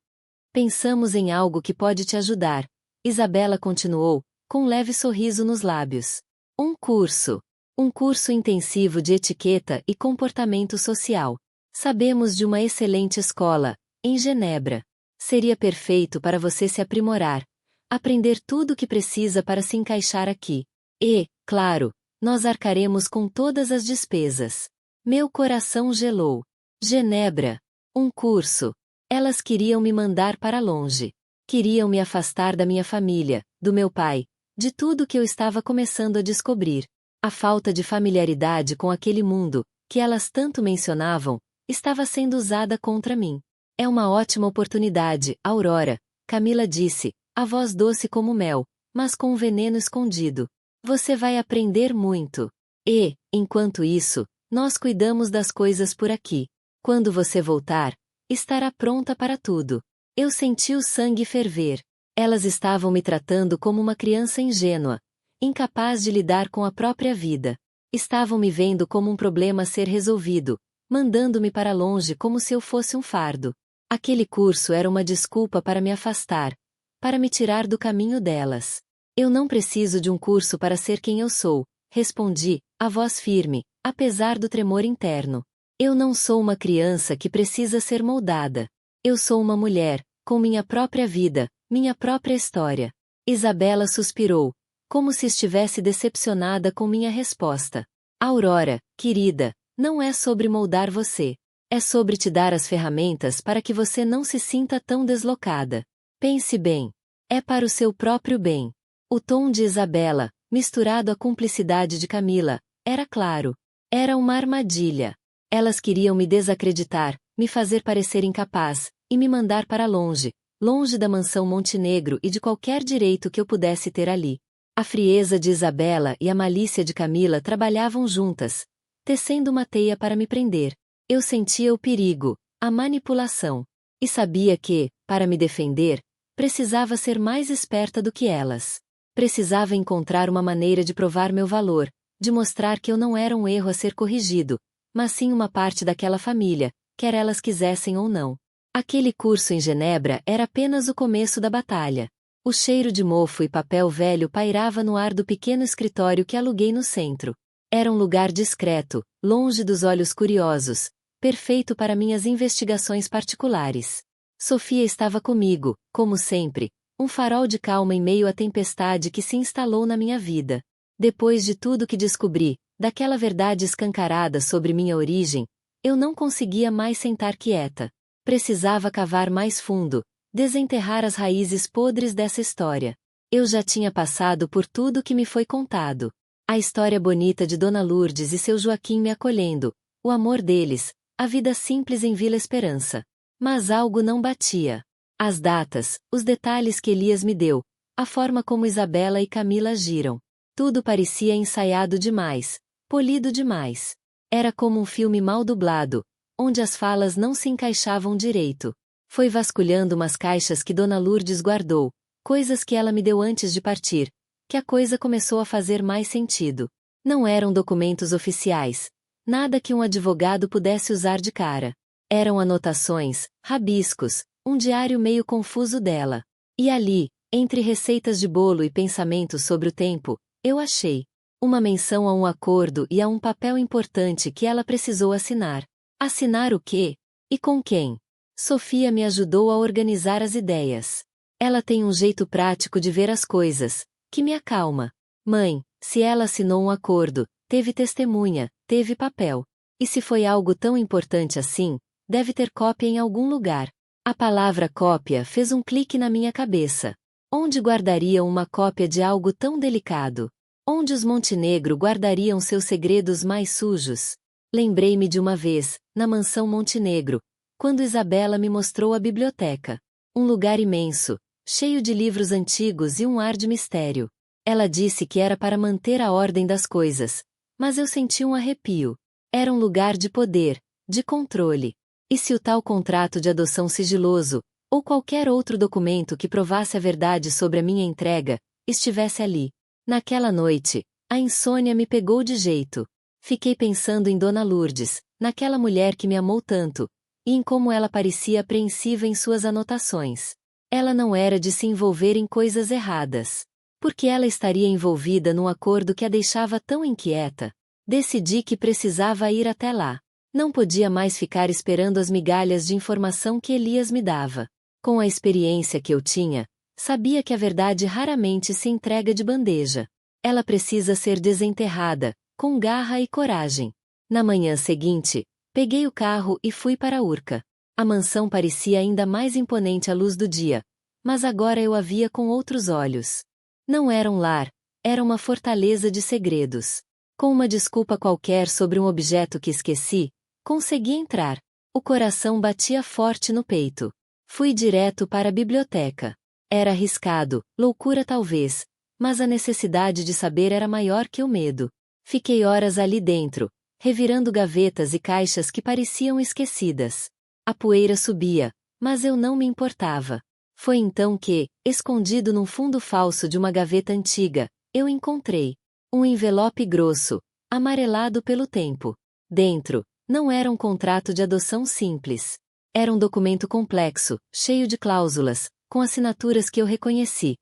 Pensamos em algo que pode te ajudar. Isabela continuou, com um leve sorriso nos lábios. Um curso. Um curso intensivo de etiqueta e comportamento social. Sabemos de uma excelente escola, em Genebra. Seria perfeito para você se aprimorar. Aprender tudo o que precisa para se encaixar aqui. E, claro, nós arcaremos com todas as despesas. Meu coração gelou. Genebra. Um curso. Elas queriam me mandar para longe. Queriam me afastar da minha família, do meu pai, de tudo que eu estava começando a descobrir. A falta de familiaridade com aquele mundo, que elas tanto mencionavam, estava sendo usada contra mim. É uma ótima oportunidade, Aurora, Camila disse, a voz doce como mel, mas com um veneno escondido. Você vai aprender muito. E, enquanto isso, nós cuidamos das coisas por aqui. Quando você voltar, estará pronta para tudo. Eu senti o sangue ferver. Elas estavam me tratando como uma criança ingênua, incapaz de lidar com a própria vida. Estavam me vendo como um problema a ser resolvido, mandando-me para longe como se eu fosse um fardo. Aquele curso era uma desculpa para me afastar, para me tirar do caminho delas. Eu não preciso de um curso para ser quem eu sou, respondi, a voz firme, apesar do tremor interno. Eu não sou uma criança que precisa ser moldada. Eu sou uma mulher, com minha própria vida, minha própria história. Isabela suspirou, como se estivesse decepcionada com minha resposta. Aurora, querida, não é sobre moldar você. É sobre te dar as ferramentas para que você não se sinta tão deslocada. Pense bem. É para o seu próprio bem. O tom de Isabela, misturado à cumplicidade de Camila, era claro. Era uma armadilha. Elas queriam me desacreditar, me fazer parecer incapaz, e me mandar para longe, longe da mansão Montenegro e de qualquer direito que eu pudesse ter ali. A frieza de Isabela e a malícia de Camila trabalhavam juntas, tecendo uma teia para me prender. Eu sentia o perigo, a manipulação. E sabia que, para me defender, precisava ser mais esperta do que elas. Precisava encontrar uma maneira de provar meu valor, de mostrar que eu não era um erro a ser corrigido, mas sim uma parte daquela família, quer elas quisessem ou não. Aquele curso em Genebra era apenas o começo da batalha. O cheiro de mofo e papel velho pairava no ar do pequeno escritório que aluguei no centro. Era um lugar discreto, longe dos olhos curiosos, perfeito para minhas investigações particulares. Sofia estava comigo, como sempre, um farol de calma em meio à tempestade que se instalou na minha vida. Depois de tudo que descobri, daquela verdade escancarada sobre minha origem, eu não conseguia mais sentar quieta. Precisava cavar mais fundo, desenterrar as raízes podres dessa história. Eu já tinha passado por tudo que me foi contado. A história bonita de Dona Lourdes e seu Joaquim me acolhendo, o amor deles, a vida simples em Vila Esperança. Mas algo não batia. As datas, os detalhes que Elias me deu, a forma como Isabela e Camila agiram. Tudo parecia ensaiado demais, polido demais. Era como um filme mal dublado, onde as falas não se encaixavam direito. Foi vasculhando umas caixas que Dona Lourdes guardou, coisas que ela me deu antes de partir, que a coisa começou a fazer mais sentido. Não eram documentos oficiais, nada que um advogado pudesse usar de cara. Eram anotações, rabiscos, um diário meio confuso dela. E ali, entre receitas de bolo e pensamentos sobre o tempo, eu achei uma menção a um acordo e a um papel importante que ela precisou assinar. Assinar o quê? E com quem? Sofia me ajudou a organizar as ideias. Ela tem um jeito prático de ver as coisas, que me acalma. Mãe, se ela assinou um acordo, teve testemunha, teve papel. E se foi algo tão importante assim, deve ter cópia em algum lugar. A palavra cópia fez um clique na minha cabeça. Onde guardariam uma cópia de algo tão delicado? Onde os Montenegro guardariam seus segredos mais sujos? Lembrei-me de uma vez, na mansão Montenegro, quando Isabela me mostrou a biblioteca. Um lugar imenso, cheio de livros antigos e um ar de mistério. Ela disse que era para manter a ordem das coisas, mas eu senti um arrepio. Era um lugar de poder, de controle. E se o tal contrato de adoção sigiloso, ou qualquer outro documento que provasse a verdade sobre a minha entrega, estivesse ali? Naquela noite, a insônia me pegou de jeito. Fiquei pensando em Dona Lourdes, naquela mulher que me amou tanto, e em como ela parecia apreensiva em suas anotações. Ela não era de se envolver em coisas erradas. Porque ela estaria envolvida num acordo que a deixava tão inquieta. Decidi que precisava ir até lá. Não podia mais ficar esperando as migalhas de informação que Elias me dava. Com a experiência que eu tinha, sabia que a verdade raramente se entrega de bandeja. Ela precisa ser desenterrada, com garra e coragem. Na manhã seguinte, peguei o carro e fui para Urca. A mansão parecia ainda mais imponente à luz do dia, mas agora eu a via com outros olhos. Não era um lar, era uma fortaleza de segredos. Com uma desculpa qualquer sobre um objeto que esqueci, consegui entrar. O coração batia forte no peito. Fui direto para a biblioteca. Era arriscado, loucura talvez, mas a necessidade de saber era maior que o medo. Fiquei horas ali dentro, revirando gavetas e caixas que pareciam esquecidas. A poeira subia, mas eu não me importava. Foi então que, escondido num fundo falso de uma gaveta antiga, eu encontrei um envelope grosso, amarelado pelo tempo. Dentro, não era um contrato de adoção simples. Era um documento complexo, cheio de cláusulas, com assinaturas que eu reconheci.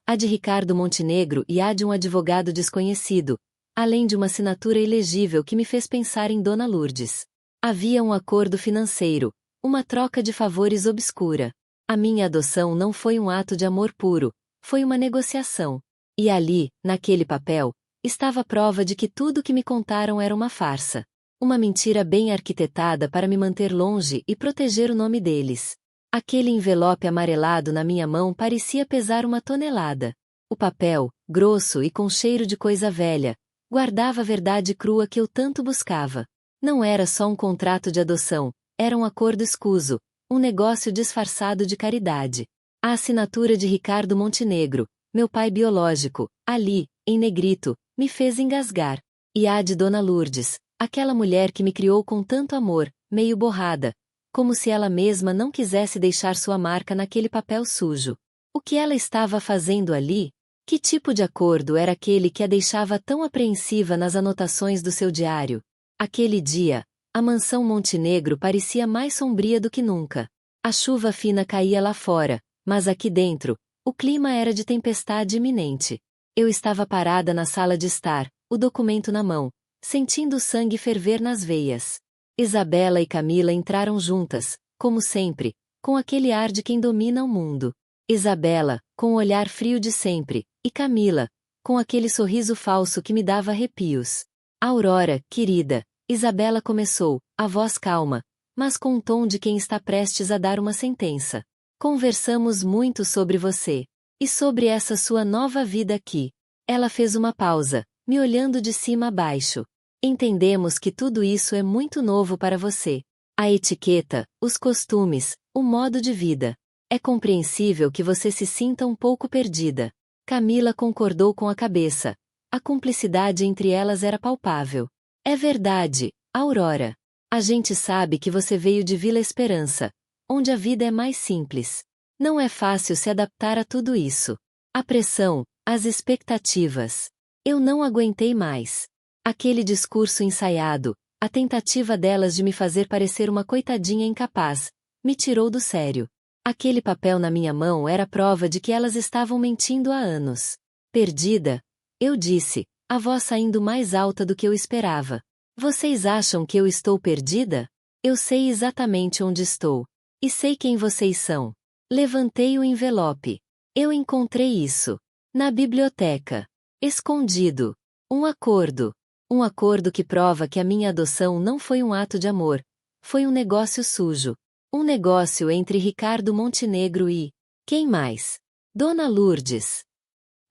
A de Ricardo Montenegro e a de um advogado desconhecido, além de uma assinatura ilegível que me fez pensar em Dona Lourdes. Havia um acordo financeiro, uma troca de favores obscura. A minha adoção não foi um ato de amor puro, foi uma negociação. E ali, naquele papel, estava a prova de que tudo que me contaram era uma farsa. Uma mentira bem arquitetada para me manter longe e proteger o nome deles. Aquele envelope amarelado na minha mão parecia pesar 1 tonelada. O papel, grosso e com cheiro de coisa velha, guardava a verdade crua que eu tanto buscava. Não era só um contrato de adoção, era um acordo escuso, um negócio disfarçado de caridade. A assinatura de Ricardo Montenegro, meu pai biológico, ali, em negrito, me fez engasgar. E a de Dona Lourdes, aquela mulher que me criou com tanto amor, meio borrada, como se ela mesma não quisesse deixar sua marca naquele papel sujo. O que ela estava fazendo ali? Que tipo de acordo era aquele que a deixava tão apreensiva nas anotações do seu diário? Aquele dia, a mansão Montenegro parecia mais sombria do que nunca. A chuva fina caía lá fora, mas aqui dentro, o clima era de tempestade iminente. Eu estava parada na sala de estar, o documento na mão, sentindo o sangue ferver nas veias. Isabela e Camila entraram juntas, como sempre, com aquele ar de quem domina o mundo. Isabela, com o olhar frio de sempre, e Camila, com aquele sorriso falso que me dava arrepios. Aurora, querida, Isabela começou, a voz calma, mas com um tom de quem está prestes a dar uma sentença. Conversamos muito sobre você. E sobre essa sua nova vida aqui. Ela fez uma pausa, me olhando de cima a baixo. Entendemos que tudo isso é muito novo para você. A etiqueta, os costumes, o modo de vida. É compreensível que você se sinta um pouco perdida. Camila concordou com a cabeça. A cumplicidade entre elas era palpável. É verdade, Aurora. A gente sabe que você veio de Vila Esperança, onde a vida é mais simples. Não é fácil se adaptar a tudo isso. A pressão, as expectativas. Eu não aguentei mais. Aquele discurso ensaiado, a tentativa delas de me fazer parecer uma coitadinha incapaz, me tirou do sério. Aquele papel na minha mão era prova de que elas estavam mentindo há anos. Perdida? Eu disse, a voz saindo mais alta do que eu esperava. Vocês acham que eu estou perdida? Eu sei exatamente onde estou. E sei quem vocês são. Levantei o envelope. Eu encontrei isso. Na biblioteca. Escondido. Um acordo. Um acordo que prova que a minha adoção não foi um ato de amor. Foi um negócio sujo. Um negócio entre Ricardo Montenegro e... quem mais? Dona Lourdes.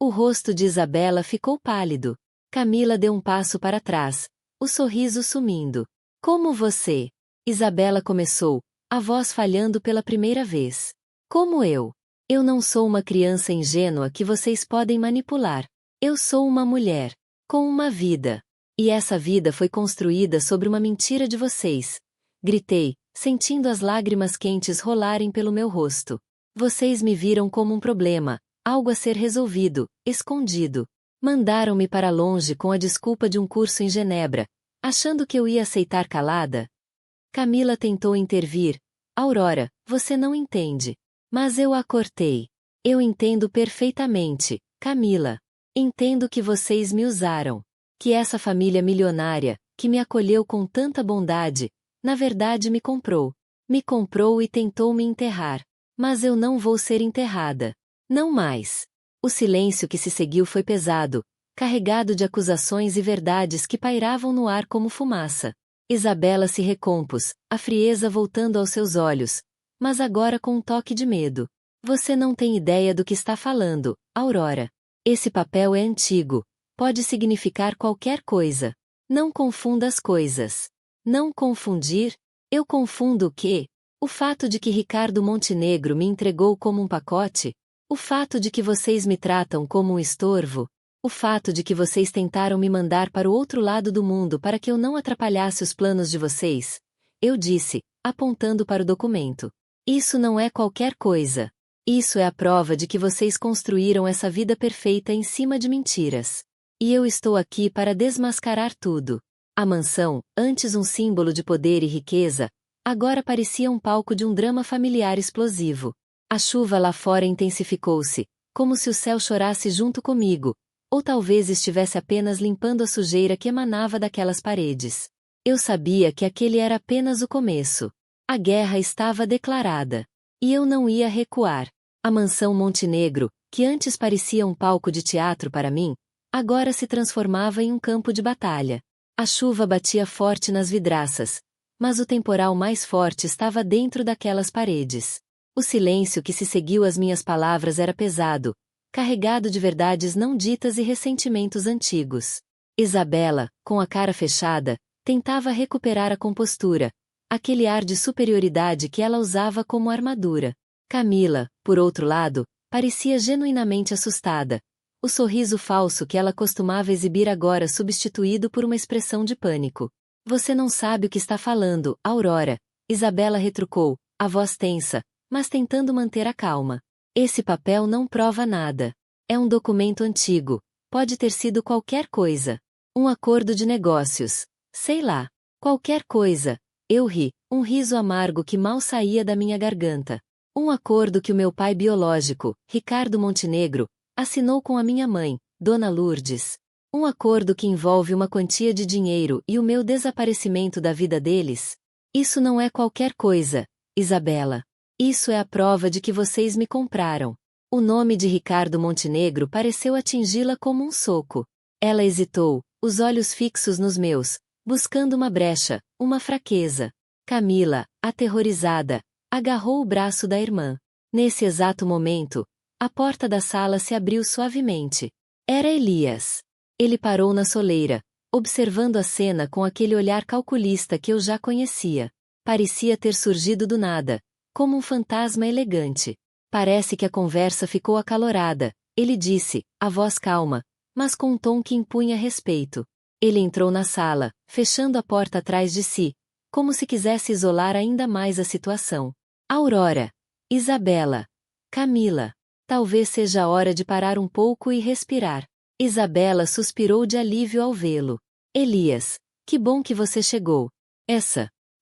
O rosto de Isabela ficou pálido. Camila deu um passo para trás, o sorriso sumindo. Como você? Isabela começou, a voz falhando pela primeira vez. Como eu? Eu não sou uma criança ingênua que vocês podem manipular. Eu sou uma mulher, com uma vida. E essa vida foi construída sobre uma mentira de vocês. Gritei, sentindo as lágrimas quentes rolarem pelo meu rosto. Vocês me viram como um problema, algo a ser resolvido, escondido. Mandaram-me para longe com a desculpa de um curso em Genebra, achando que eu ia aceitar calada. Camila tentou intervir. Aurora, você não entende. Mas eu a cortei. Eu entendo perfeitamente, Camila. Entendo que vocês me usaram. Que essa família milionária, que me acolheu com tanta bondade, na verdade me comprou. Me comprou e tentou me enterrar. Mas eu não vou ser enterrada. Não mais. O silêncio que se seguiu foi pesado, carregado de acusações e verdades que pairavam no ar como fumaça. Isabela se recompôs, a frieza voltando aos seus olhos, mas agora com um toque de medo. Você não tem ideia do que está falando, Aurora. Esse papel é antigo. Pode significar qualquer coisa. Não confunda as coisas. Não confundir? Eu confundo o quê? O fato de que Ricardo Montenegro me entregou como um pacote? O fato de que vocês me tratam como um estorvo? O fato de que vocês tentaram me mandar para o outro lado do mundo para que eu não atrapalhasse os planos de vocês? Eu disse, apontando para o documento. Isso não é qualquer coisa. Isso é a prova de que vocês construíram essa vida perfeita em cima de mentiras. E eu estou aqui para desmascarar tudo. A mansão, antes um símbolo de poder e riqueza, agora parecia um palco de um drama familiar explosivo. A chuva lá fora intensificou-se, como se o céu chorasse junto comigo, ou talvez estivesse apenas limpando a sujeira que emanava daquelas paredes. Eu sabia que aquele era apenas o começo. A guerra estava declarada. E eu não ia recuar. A mansão Montenegro, que antes parecia um palco de teatro para mim, agora se transformava em um campo de batalha. A chuva batia forte nas vidraças, mas o temporal mais forte estava dentro daquelas paredes. O silêncio que se seguiu às minhas palavras era pesado, carregado de verdades não ditas e ressentimentos antigos. Isabela, com a cara fechada, tentava recuperar a compostura, aquele ar de superioridade que ela usava como armadura. Camila, por outro lado, parecia genuinamente assustada. O sorriso falso que ela costumava exibir agora substituído por uma expressão de pânico. Você não sabe o que está falando, Aurora, Isabela retrucou, a voz tensa, mas tentando manter a calma. Esse papel não prova nada. É um documento antigo. Pode ter sido qualquer coisa. Um acordo de negócios. Sei lá. Qualquer coisa. Eu ri, um riso amargo que mal saía da minha garganta. Um acordo que o meu pai biológico, Ricardo Montenegro, assinou com a minha mãe, Dona Lourdes. Um acordo que envolve uma quantia de dinheiro e o meu desaparecimento da vida deles. Isso não é qualquer coisa, Isabela. Isso é a prova de que vocês me compraram. O nome de Ricardo Montenegro pareceu atingi-la como um soco. Ela hesitou, os olhos fixos nos meus, buscando uma brecha, uma fraqueza. Camila, aterrorizada, agarrou o braço da irmã. Nesse exato momento, a porta da sala se abriu suavemente. Era Elias. Ele parou na soleira, observando a cena com aquele olhar calculista que eu já conhecia. Parecia ter surgido do nada, como um fantasma elegante. Parece que a conversa ficou acalorada, ele disse, a voz calma, mas com um tom que impunha respeito. Ele entrou na sala, fechando a porta atrás de si, como se quisesse isolar ainda mais a situação. Aurora, Isabela, Camila. Talvez seja a hora de parar um pouco e respirar. Isabela suspirou de alívio ao vê-lo. Elias, que bom que você chegou.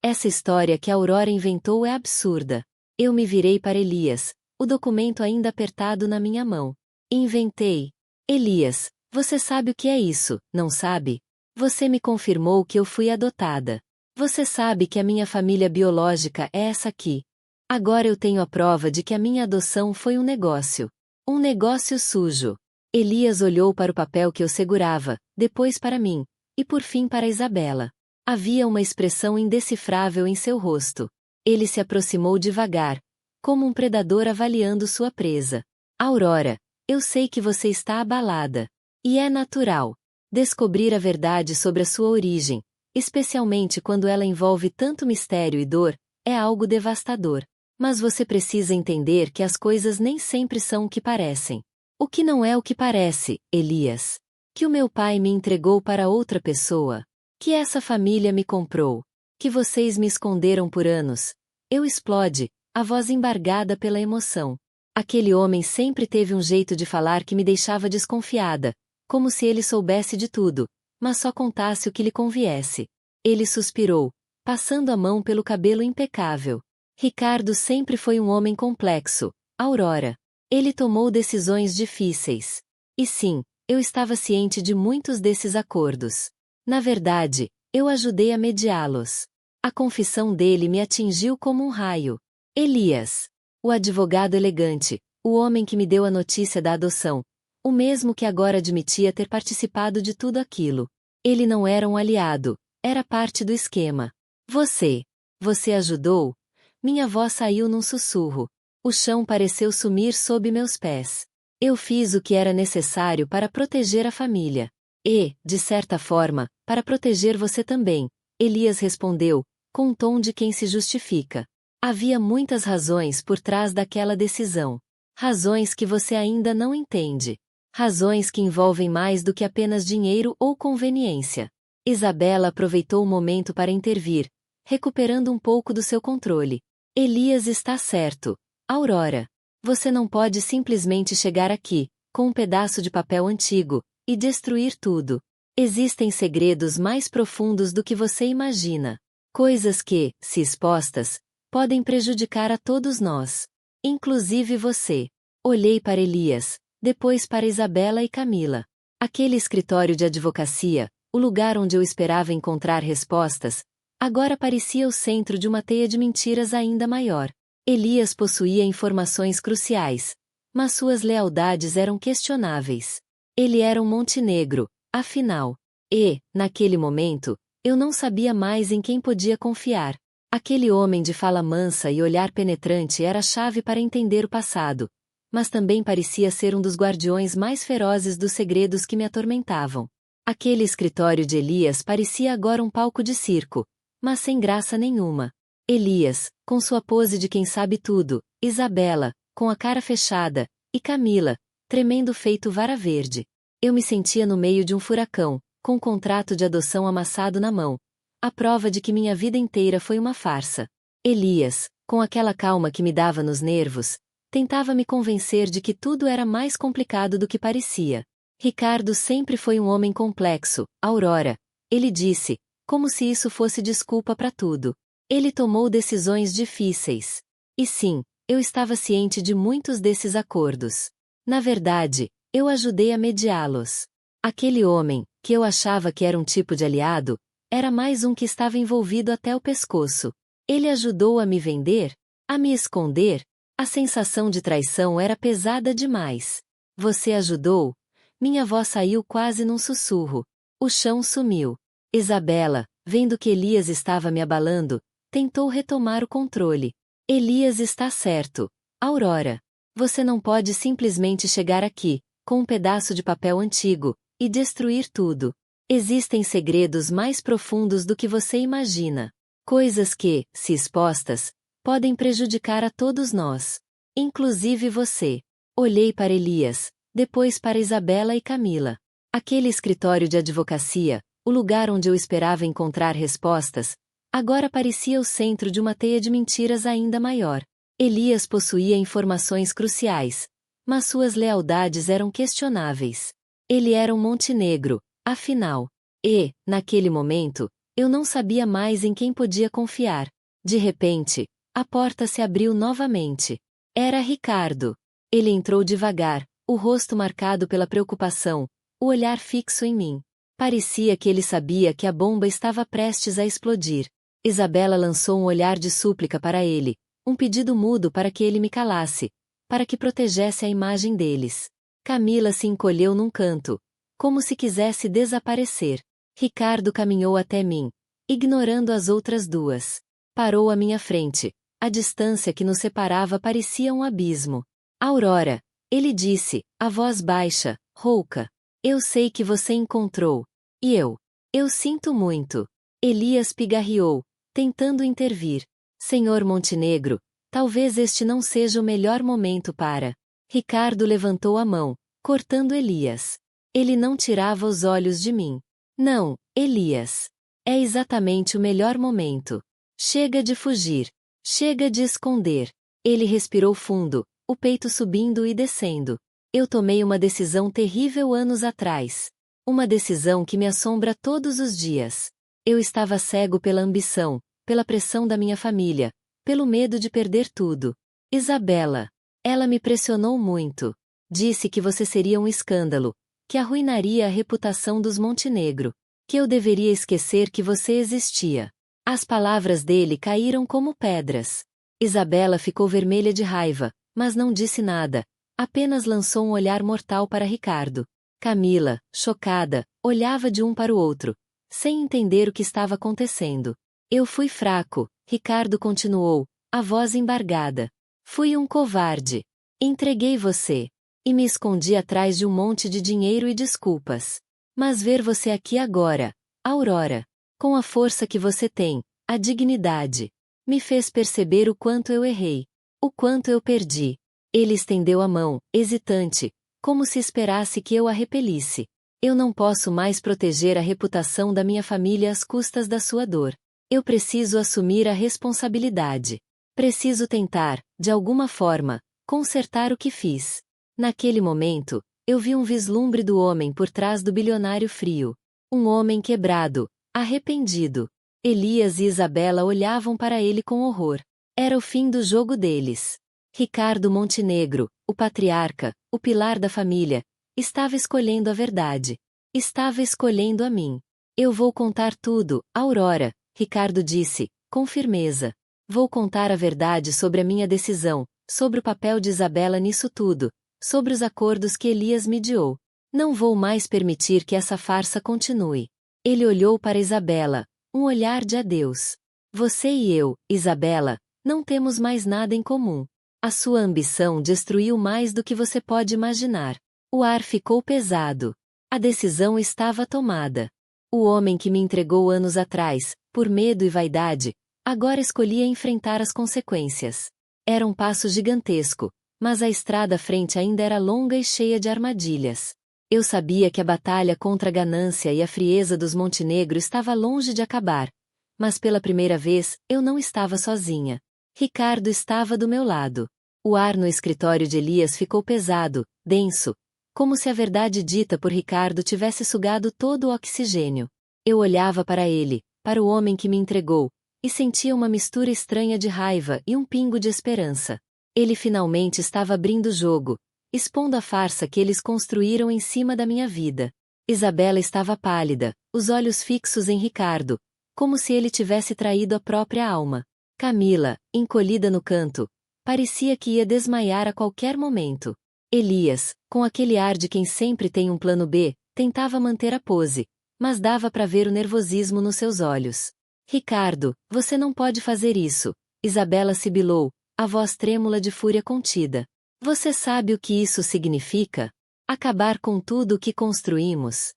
Essa história que a Aurora inventou é absurda. Eu me virei para Elias, o documento ainda apertado na minha mão. Inventei. Elias, você sabe o que é isso, não sabe? Você me confirmou que eu fui adotada. Você sabe que a minha família biológica é essa aqui. Agora eu tenho a prova de que a minha adoção foi um negócio. Um negócio sujo. Elias olhou para o papel que eu segurava, depois para mim, e por fim para Isabela. Havia uma expressão indecifrável em seu rosto. Ele se aproximou devagar, como um predador avaliando sua presa. Aurora, eu sei que você está abalada. E é natural. Descobrir a verdade sobre a sua origem, especialmente quando ela envolve tanto mistério e dor, é algo devastador. Mas você precisa entender que as coisas nem sempre são o que parecem. O que não é o que parece, Elias? Que o meu pai me entregou para outra pessoa. Que essa família me comprou. Que vocês me esconderam por anos. Eu explode, a voz embargada pela emoção. Aquele homem sempre teve um jeito de falar que me deixava desconfiada, como se ele soubesse de tudo, mas só contasse o que lhe conviesse. Ele suspirou, passando a mão pelo cabelo impecável. Ricardo sempre foi um homem complexo, Aurora. Ele tomou decisões difíceis. E sim, eu estava ciente de muitos desses acordos. Na verdade, eu ajudei a mediá-los. A confissão dele me atingiu como um raio. Elias. O advogado elegante, o homem que me deu a notícia da adoção, o mesmo que agora admitia ter participado de tudo aquilo. Ele não era um aliado, Era parte do esquema. Você ajudou? Minha voz saiu num sussurro. O chão pareceu sumir sob meus pés. Eu fiz o que era necessário para proteger a família. E, de certa forma, para proteger você também, Elias respondeu, com um tom de quem se justifica. Havia muitas razões por trás daquela decisão. Razões que você ainda não entende. Razões que envolvem mais do que apenas dinheiro ou conveniência. Isabela aproveitou o momento para intervir, recuperando um pouco do seu controle. Elias está certo. Aurora. Você não pode simplesmente chegar aqui, com um pedaço de papel antigo, e destruir tudo. Existem segredos mais profundos do que você imagina. Coisas que, se expostas, podem prejudicar a todos nós. Inclusive você. Olhei para Elias, depois para Isabela e Camila. Aquele escritório de advocacia, o lugar onde eu esperava encontrar respostas, agora parecia o centro de uma teia de mentiras ainda maior. Elias possuía informações cruciais, mas suas lealdades eram questionáveis. Ele era um Montenegro, afinal. E, naquele momento, eu não sabia mais em quem podia confiar. Aquele homem de fala mansa e olhar penetrante era a chave para entender o passado, mas também parecia ser um dos guardiões mais ferozes dos segredos que me atormentavam. Aquele escritório de Elias parecia agora um palco de circo, mas sem graça nenhuma. Elias, com sua pose de quem sabe tudo, Isabela, com a cara fechada, e Camila, tremendo feito vara verde. Eu me sentia no meio de um furacão, com um contrato de adoção amassado na mão. A prova de que minha vida inteira foi uma farsa. Elias, com aquela calma que me dava nos nervos, tentava me convencer de que tudo era mais complicado do que parecia. Ricardo sempre foi um homem complexo, Aurora. Ele disse, como se isso fosse desculpa para tudo. Ele tomou decisões difíceis. E sim, eu estava ciente de muitos desses acordos. Na verdade, eu ajudei a mediá-los. Aquele homem, que eu achava que era um tipo de aliado, era mais um que estava envolvido até o pescoço. Ele ajudou a me vender? A me esconder? A sensação de traição era pesada demais. Você ajudou? Minha voz saiu quase num sussurro. O chão sumiu. Isabela, vendo que Elias estava me abalando, tentou retomar o controle. Elias está certo. Aurora. Você não pode simplesmente chegar aqui, com um pedaço de papel antigo, e destruir tudo. Existem segredos mais profundos do que você imagina. Coisas que, se expostas, podem prejudicar a todos nós. Inclusive você. Olhei para Elias, depois para Isabela e Camila. Aquele escritório de advocacia, o lugar onde eu esperava encontrar respostas, agora parecia o centro de uma teia de mentiras ainda maior. Elias possuía informações cruciais, mas suas lealdades eram questionáveis. Ele era um Montenegro, afinal. E, naquele momento, eu não sabia mais em quem podia confiar. De repente, a porta se abriu novamente. Era Ricardo. Ele entrou devagar, o rosto marcado pela preocupação, o olhar fixo em mim. Parecia que ele sabia que a bomba estava prestes a explodir. Isabela lançou um olhar de súplica para ele, um pedido mudo para que ele me calasse, para que protegesse a imagem deles. Camila se encolheu num canto, como se quisesse desaparecer. Ricardo caminhou até mim, ignorando as outras duas. Parou à minha frente. A distância que nos separava parecia um abismo. Aurora, ele disse, a voz baixa, rouca. Eu sei que você encontrou. E eu? Eu sinto muito. Elias pigarreou, tentando intervir. Senhor Montenegro, talvez este não seja o melhor momento para... Ricardo levantou a mão, cortando Elias. Ele não tirava os olhos de mim. Não, Elias. É exatamente o melhor momento. Chega de fugir. Chega de esconder. Ele respirou fundo, o peito subindo e descendo. Eu tomei uma decisão terrível anos atrás. Uma decisão que me assombra todos os dias. Eu estava cego pela ambição, pela pressão da minha família, pelo medo de perder tudo. Isabela. Ela me pressionou muito. Disse que você seria um escândalo, que arruinaria a reputação dos Montenegro, que eu deveria esquecer que você existia. As palavras dele caíram como pedras. Isabela ficou vermelha de raiva, mas não disse nada, apenas lançou um olhar mortal para Ricardo. Camila, chocada, olhava de um para o outro, sem entender o que estava acontecendo. Eu fui fraco, Ricardo continuou, a voz embargada. Fui um covarde. Entreguei você. E me escondi atrás de um monte de dinheiro e desculpas. Mas ver você aqui agora, Aurora, com a força que você tem, a dignidade, me fez perceber o quanto eu errei. O quanto eu perdi. Ele estendeu a mão, hesitante, como se esperasse que eu a repelisse. Eu não posso mais proteger a reputação da minha família às custas da sua dor. Eu preciso assumir a responsabilidade. Preciso tentar, de alguma forma, consertar o que fiz. Naquele momento, eu vi um vislumbre do homem por trás do bilionário frio. Um homem quebrado, arrependido. Elias e Isabela olhavam para ele com horror. Era o fim do jogo deles. Ricardo Montenegro, o patriarca, o pilar da família, estava escolhendo a verdade. Estava escolhendo a mim. Eu vou contar tudo, Aurora, Ricardo disse, com firmeza. Vou contar a verdade sobre a minha decisão, sobre o papel de Isabela nisso tudo, sobre os acordos que Elias mediou. Não vou mais permitir que essa farsa continue. Ele olhou para Isabela, um olhar de adeus. Você e eu, Isabela, não temos mais nada em comum. A sua ambição destruiu mais do que você pode imaginar. O ar ficou pesado. A decisão estava tomada. O homem que me entregou anos atrás, por medo e vaidade, agora escolhia enfrentar as consequências. Era um passo gigantesco, mas a estrada à frente ainda era longa e cheia de armadilhas. Eu sabia que a batalha contra a ganância e a frieza dos Montenegro estava longe de acabar, mas pela primeira vez, eu não estava sozinha. Ricardo estava do meu lado. O ar no escritório de Elias ficou pesado, denso, como se a verdade dita por Ricardo tivesse sugado todo o oxigênio. Eu olhava para ele, para o homem que me entregou, e sentia uma mistura estranha de raiva e um pingo de esperança. Ele finalmente estava abrindo o jogo, expondo a farsa que eles construíram em cima da minha vida. Isabela estava pálida, os olhos fixos em Ricardo, como se ele tivesse traído a própria alma. Camila, encolhida no canto, parecia que ia desmaiar a qualquer momento. Elias, com aquele ar de quem sempre tem um plano B, tentava manter a pose, mas dava para ver o nervosismo nos seus olhos. Ricardo, você não pode fazer isso, Isabela sibilou, a voz trêmula de fúria contida. Você sabe o que isso significa? Acabar com tudo o que construímos.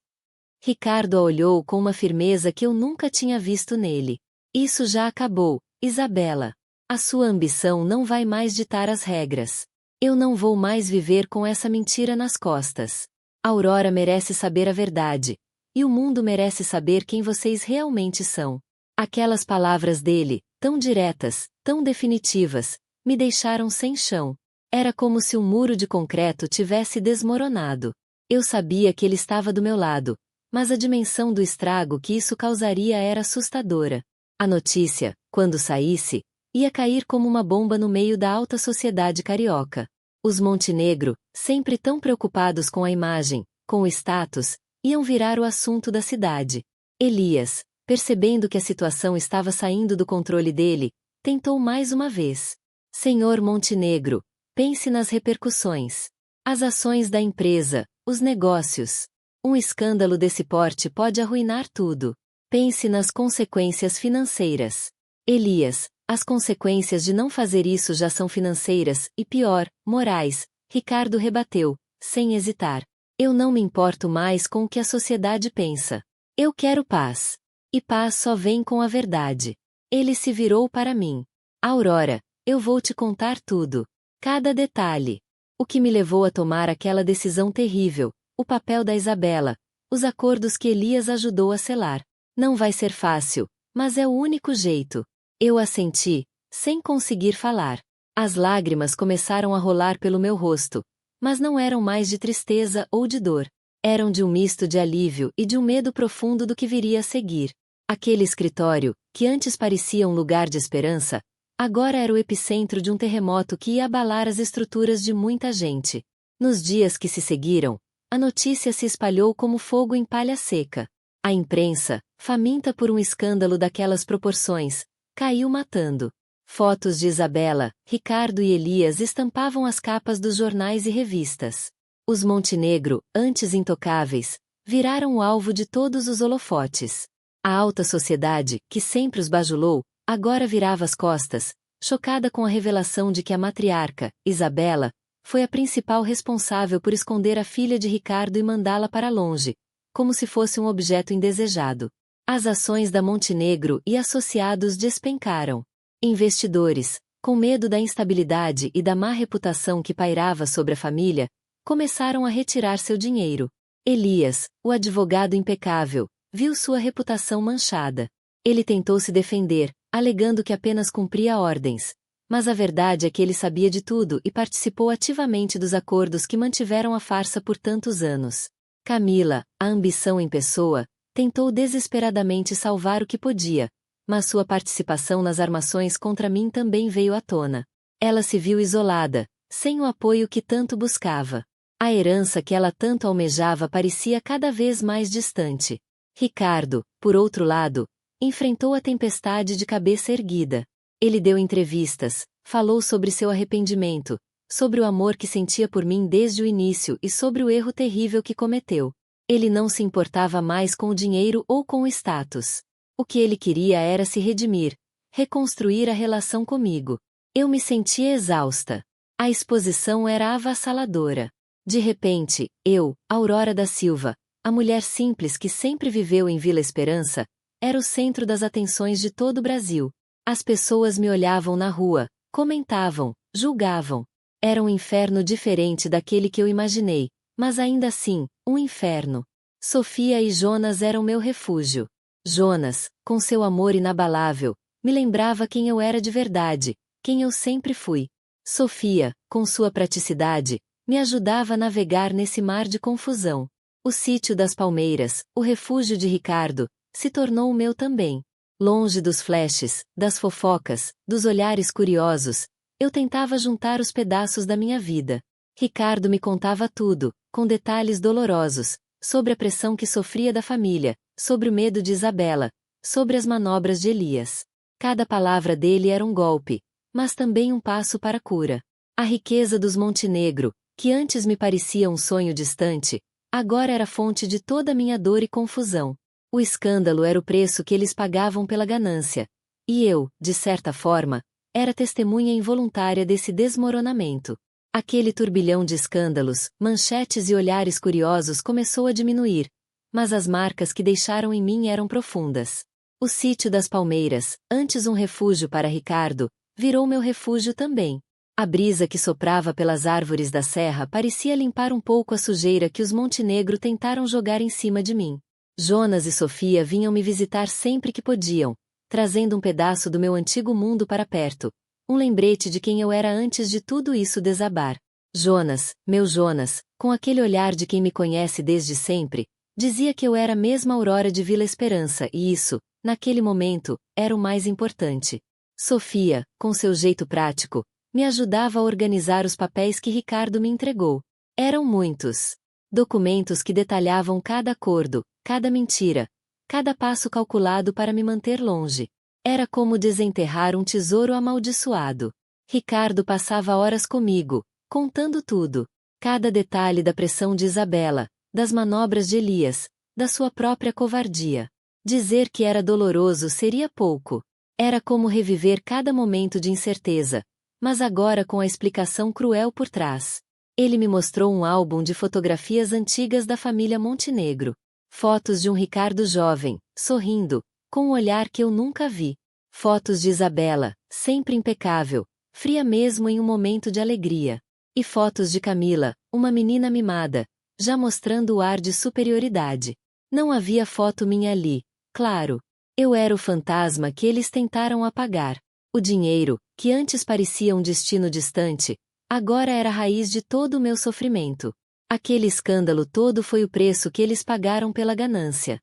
Ricardo a olhou com uma firmeza que eu nunca tinha visto nele. Isso já acabou, Isabela. A sua ambição não vai mais ditar as regras. Eu não vou mais viver com essa mentira nas costas. A Aurora merece saber a verdade. E o mundo merece saber quem vocês realmente são. Aquelas palavras dele, tão diretas, tão definitivas, me deixaram sem chão. Era como se um muro de concreto tivesse desmoronado. Eu sabia que ele estava do meu lado, mas a dimensão do estrago que isso causaria era assustadora. A notícia, quando saísse, ia cair como uma bomba no meio da alta sociedade carioca. Os Montenegro, sempre tão preocupados com a imagem, com o status, iam virar o assunto da cidade. Elias, percebendo que a situação estava saindo do controle dele, tentou mais uma vez. Senhor Montenegro, pense nas repercussões. As ações da empresa, os negócios. Um escândalo desse porte pode arruinar tudo. Pense nas consequências financeiras. Elias, as consequências de não fazer isso já são financeiras, e pior, morais, Ricardo rebateu, sem hesitar. Eu não me importo mais com o que a sociedade pensa. Eu quero paz. E paz só vem com a verdade. Ele se virou para mim. Aurora, eu vou te contar tudo. Cada detalhe. O que me levou a tomar aquela decisão terrível, o papel da Isabela, os acordos que Elias ajudou a selar. Não vai ser fácil, mas é o único jeito. Eu assenti, sem conseguir falar. As lágrimas começaram a rolar pelo meu rosto, mas não eram mais de tristeza ou de dor. Eram de um misto de alívio e de um medo profundo do que viria a seguir. Aquele escritório, que antes parecia um lugar de esperança, agora era o epicentro de um terremoto que ia abalar as estruturas de muita gente. Nos dias que se seguiram, a notícia se espalhou como fogo em palha seca. A imprensa, faminta por um escândalo daquelas proporções, caiu matando. Fotos de Isabela, Ricardo e Elias estampavam as capas dos jornais e revistas. Os Montenegro, antes intocáveis, viraram o alvo de todos os holofotes. A alta sociedade, que sempre os bajulou, agora virava as costas, chocada com a revelação de que a matriarca, Isabela, foi a principal responsável por esconder a filha de Ricardo e mandá-la para longe, como se fosse um objeto indesejado. As ações da Montenegro e associados despencaram. Investidores, com medo da instabilidade e da má reputação que pairava sobre a família, começaram a retirar seu dinheiro. Elias, o advogado impecável, viu sua reputação manchada. Ele tentou se defender, alegando que apenas cumpria ordens. Mas a verdade é que ele sabia de tudo e participou ativamente dos acordos que mantiveram a farsa por tantos anos. Camila, a ambição em pessoa, tentou desesperadamente salvar o que podia, mas sua participação nas armações contra mim também veio à tona. Ela se viu isolada, sem o apoio que tanto buscava. A herança que ela tanto almejava parecia cada vez mais distante. Ricardo, por outro lado, enfrentou a tempestade de cabeça erguida. Ele deu entrevistas, falou sobre seu arrependimento, sobre o amor que sentia por mim desde o início e sobre o erro terrível que cometeu. Ele não se importava mais com o dinheiro ou com o status. O que ele queria era se redimir, reconstruir a relação comigo. Eu me sentia exausta. A exposição era avassaladora. De repente, eu, Aurora da Silva, a mulher simples que sempre viveu em Vila Esperança, era o centro das atenções de todo o Brasil. As pessoas me olhavam na rua, comentavam, julgavam. Era um inferno diferente daquele que eu imaginei, mas ainda assim, um inferno. Sofia e Jonas eram meu refúgio. Jonas, com seu amor inabalável, me lembrava quem eu era de verdade, quem eu sempre fui. Sofia, com sua praticidade, me ajudava a navegar nesse mar de confusão. O sítio das Palmeiras, o refúgio de Ricardo, se tornou o meu também. Longe dos flashes, das fofocas, dos olhares curiosos, eu tentava juntar os pedaços da minha vida. Ricardo me contava tudo, com detalhes dolorosos, sobre a pressão que sofria da família, sobre o medo de Isabela, sobre as manobras de Elias. Cada palavra dele era um golpe, mas também um passo para a cura. A riqueza dos Montenegro, que antes me parecia um sonho distante, agora era fonte de toda a minha dor e confusão. O escândalo era o preço que eles pagavam pela ganância. E eu, de certa forma, era testemunha involuntária desse desmoronamento. Aquele turbilhão de escândalos, manchetes e olhares curiosos começou a diminuir, mas as marcas que deixaram em mim eram profundas. O sítio das Palmeiras, antes um refúgio para Ricardo, virou meu refúgio também. A brisa que soprava pelas árvores da serra parecia limpar um pouco a sujeira que os Montenegro tentaram jogar em cima de mim. Jonas e Sofia vinham me visitar sempre que podiam, trazendo um pedaço do meu antigo mundo para perto, um lembrete de quem eu era antes de tudo isso desabar. Jonas, meu Jonas, com aquele olhar de quem me conhece desde sempre, dizia que eu era a mesma Aurora de Vila Esperança e isso, naquele momento, era o mais importante. Sofia, com seu jeito prático, me ajudava a organizar os papéis que Ricardo me entregou. Eram muitos. Documentos que detalhavam cada acordo, cada mentira, cada passo calculado para me manter longe. Era como desenterrar um tesouro amaldiçoado. Ricardo passava horas comigo, contando tudo. Cada detalhe da pressão de Isabela, das manobras de Elias, da sua própria covardia. Dizer que era doloroso seria pouco. Era como reviver cada momento de incerteza, mas agora com a explicação cruel por trás. Ele me mostrou um álbum de fotografias antigas da família Montenegro. Fotos de um Ricardo jovem, sorrindo, com um olhar que eu nunca vi. Fotos de Isabela, sempre impecável, fria mesmo em um momento de alegria. E fotos de Camila, uma menina mimada, já mostrando o ar de superioridade. Não havia foto minha ali, claro. Eu era o fantasma que eles tentaram apagar. O dinheiro, que antes parecia um destino distante, agora era a raiz de todo o meu sofrimento. Aquele escândalo todo foi o preço que eles pagaram pela ganância.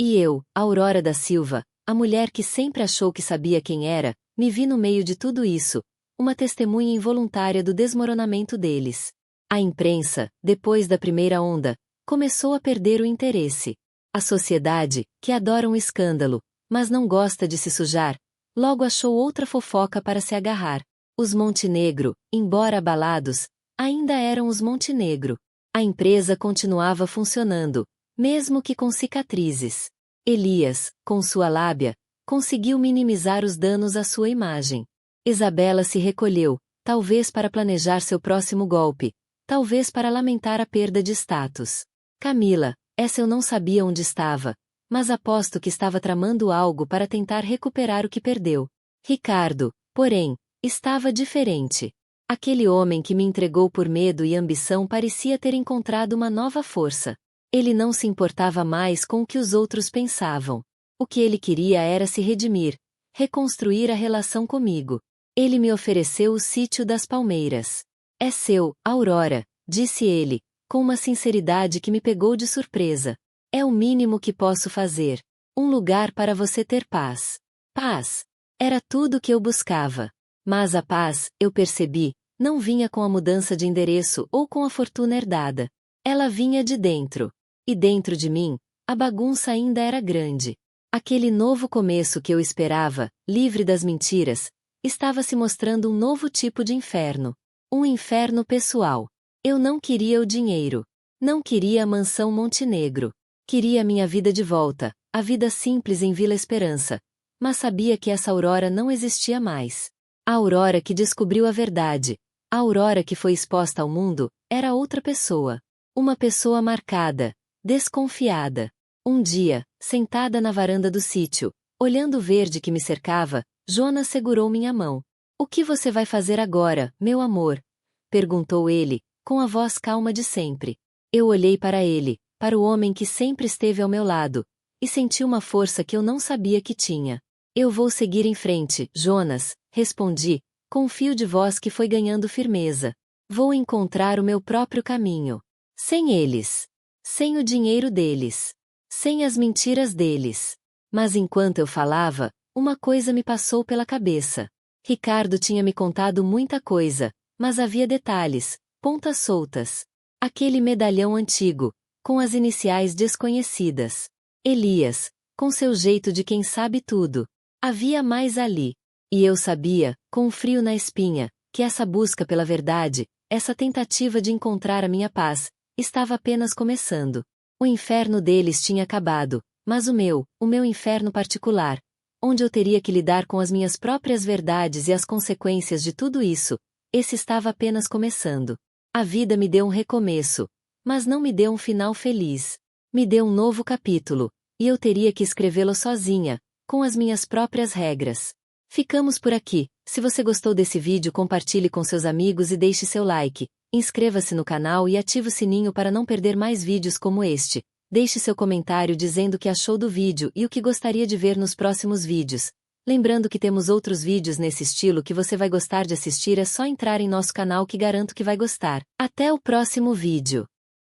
E eu, Aurora da Silva, a mulher que sempre achou que sabia quem era, me vi no meio de tudo isso, uma testemunha involuntária do desmoronamento deles. A imprensa, depois da primeira onda, começou a perder o interesse. A sociedade, que adora um escândalo, mas não gosta de se sujar, logo achou outra fofoca para se agarrar. Os Montenegro, embora abalados, ainda eram os Montenegro. A empresa continuava funcionando, mesmo que com cicatrizes. Elias, com sua lábia, conseguiu minimizar os danos à sua imagem. Isabela se recolheu, talvez para planejar seu próximo golpe, talvez para lamentar a perda de status. Camila, essa eu não sabia onde estava, mas aposto que estava tramando algo para tentar recuperar o que perdeu. Ricardo, porém, estava diferente. Aquele homem que me entregou por medo e ambição parecia ter encontrado uma nova força. Ele não se importava mais com o que os outros pensavam. O que ele queria era se redimir, reconstruir a relação comigo. Ele me ofereceu o sítio das Palmeiras. É seu, Aurora, disse ele, com uma sinceridade que me pegou de surpresa. É o mínimo que posso fazer. Um lugar para você ter paz. Paz. Era tudo o que eu buscava. Mas a paz, eu percebi, não vinha com a mudança de endereço ou com a fortuna herdada. Ela vinha de dentro. E dentro de mim, a bagunça ainda era grande. Aquele novo começo que eu esperava, livre das mentiras, estava se mostrando um novo tipo de inferno. Um inferno pessoal. Eu não queria o dinheiro. Não queria a mansão Montenegro. Queria a minha vida de volta, a vida simples em Vila Esperança. Mas sabia que essa Aurora não existia mais. A Aurora que descobriu a verdade, a Aurora que foi exposta ao mundo, era outra pessoa. Uma pessoa marcada, desconfiada. Um dia, sentada na varanda do sítio, olhando o verde que me cercava, Jonas segurou minha mão. O que você vai fazer agora, meu amor? Perguntou ele, com a voz calma de sempre. Eu olhei para ele, para o homem que sempre esteve ao meu lado, e senti uma força que eu não sabia que tinha. Eu vou seguir em frente, Jonas, respondi, com um fio de voz que foi ganhando firmeza. Vou encontrar o meu próprio caminho. Sem eles. Sem o dinheiro deles. Sem as mentiras deles. Mas enquanto eu falava, uma coisa me passou pela cabeça. Ricardo tinha me contado muita coisa, mas havia detalhes, pontas soltas. Aquele medalhão antigo, com as iniciais desconhecidas. Elias, com seu jeito de quem sabe tudo. Havia mais ali. E eu sabia, com um frio na espinha, que essa busca pela verdade, essa tentativa de encontrar a minha paz, estava apenas começando. O inferno deles tinha acabado, mas o meu inferno particular, onde eu teria que lidar com as minhas próprias verdades e as consequências de tudo isso, esse estava apenas começando. A vida me deu um recomeço, mas não me deu um final feliz. Me deu um novo capítulo, e eu teria que escrevê-lo sozinha, com as minhas próprias regras. Ficamos por aqui. Se você gostou desse vídeo, compartilhe com seus amigos e deixe seu like. Inscreva-se no canal e ative o sininho para não perder mais vídeos como este. Deixe seu comentário dizendo o que achou do vídeo e o que gostaria de ver nos próximos vídeos. Lembrando que temos outros vídeos nesse estilo que você vai gostar de assistir, é só entrar em nosso canal que garanto que vai gostar. Até o próximo vídeo.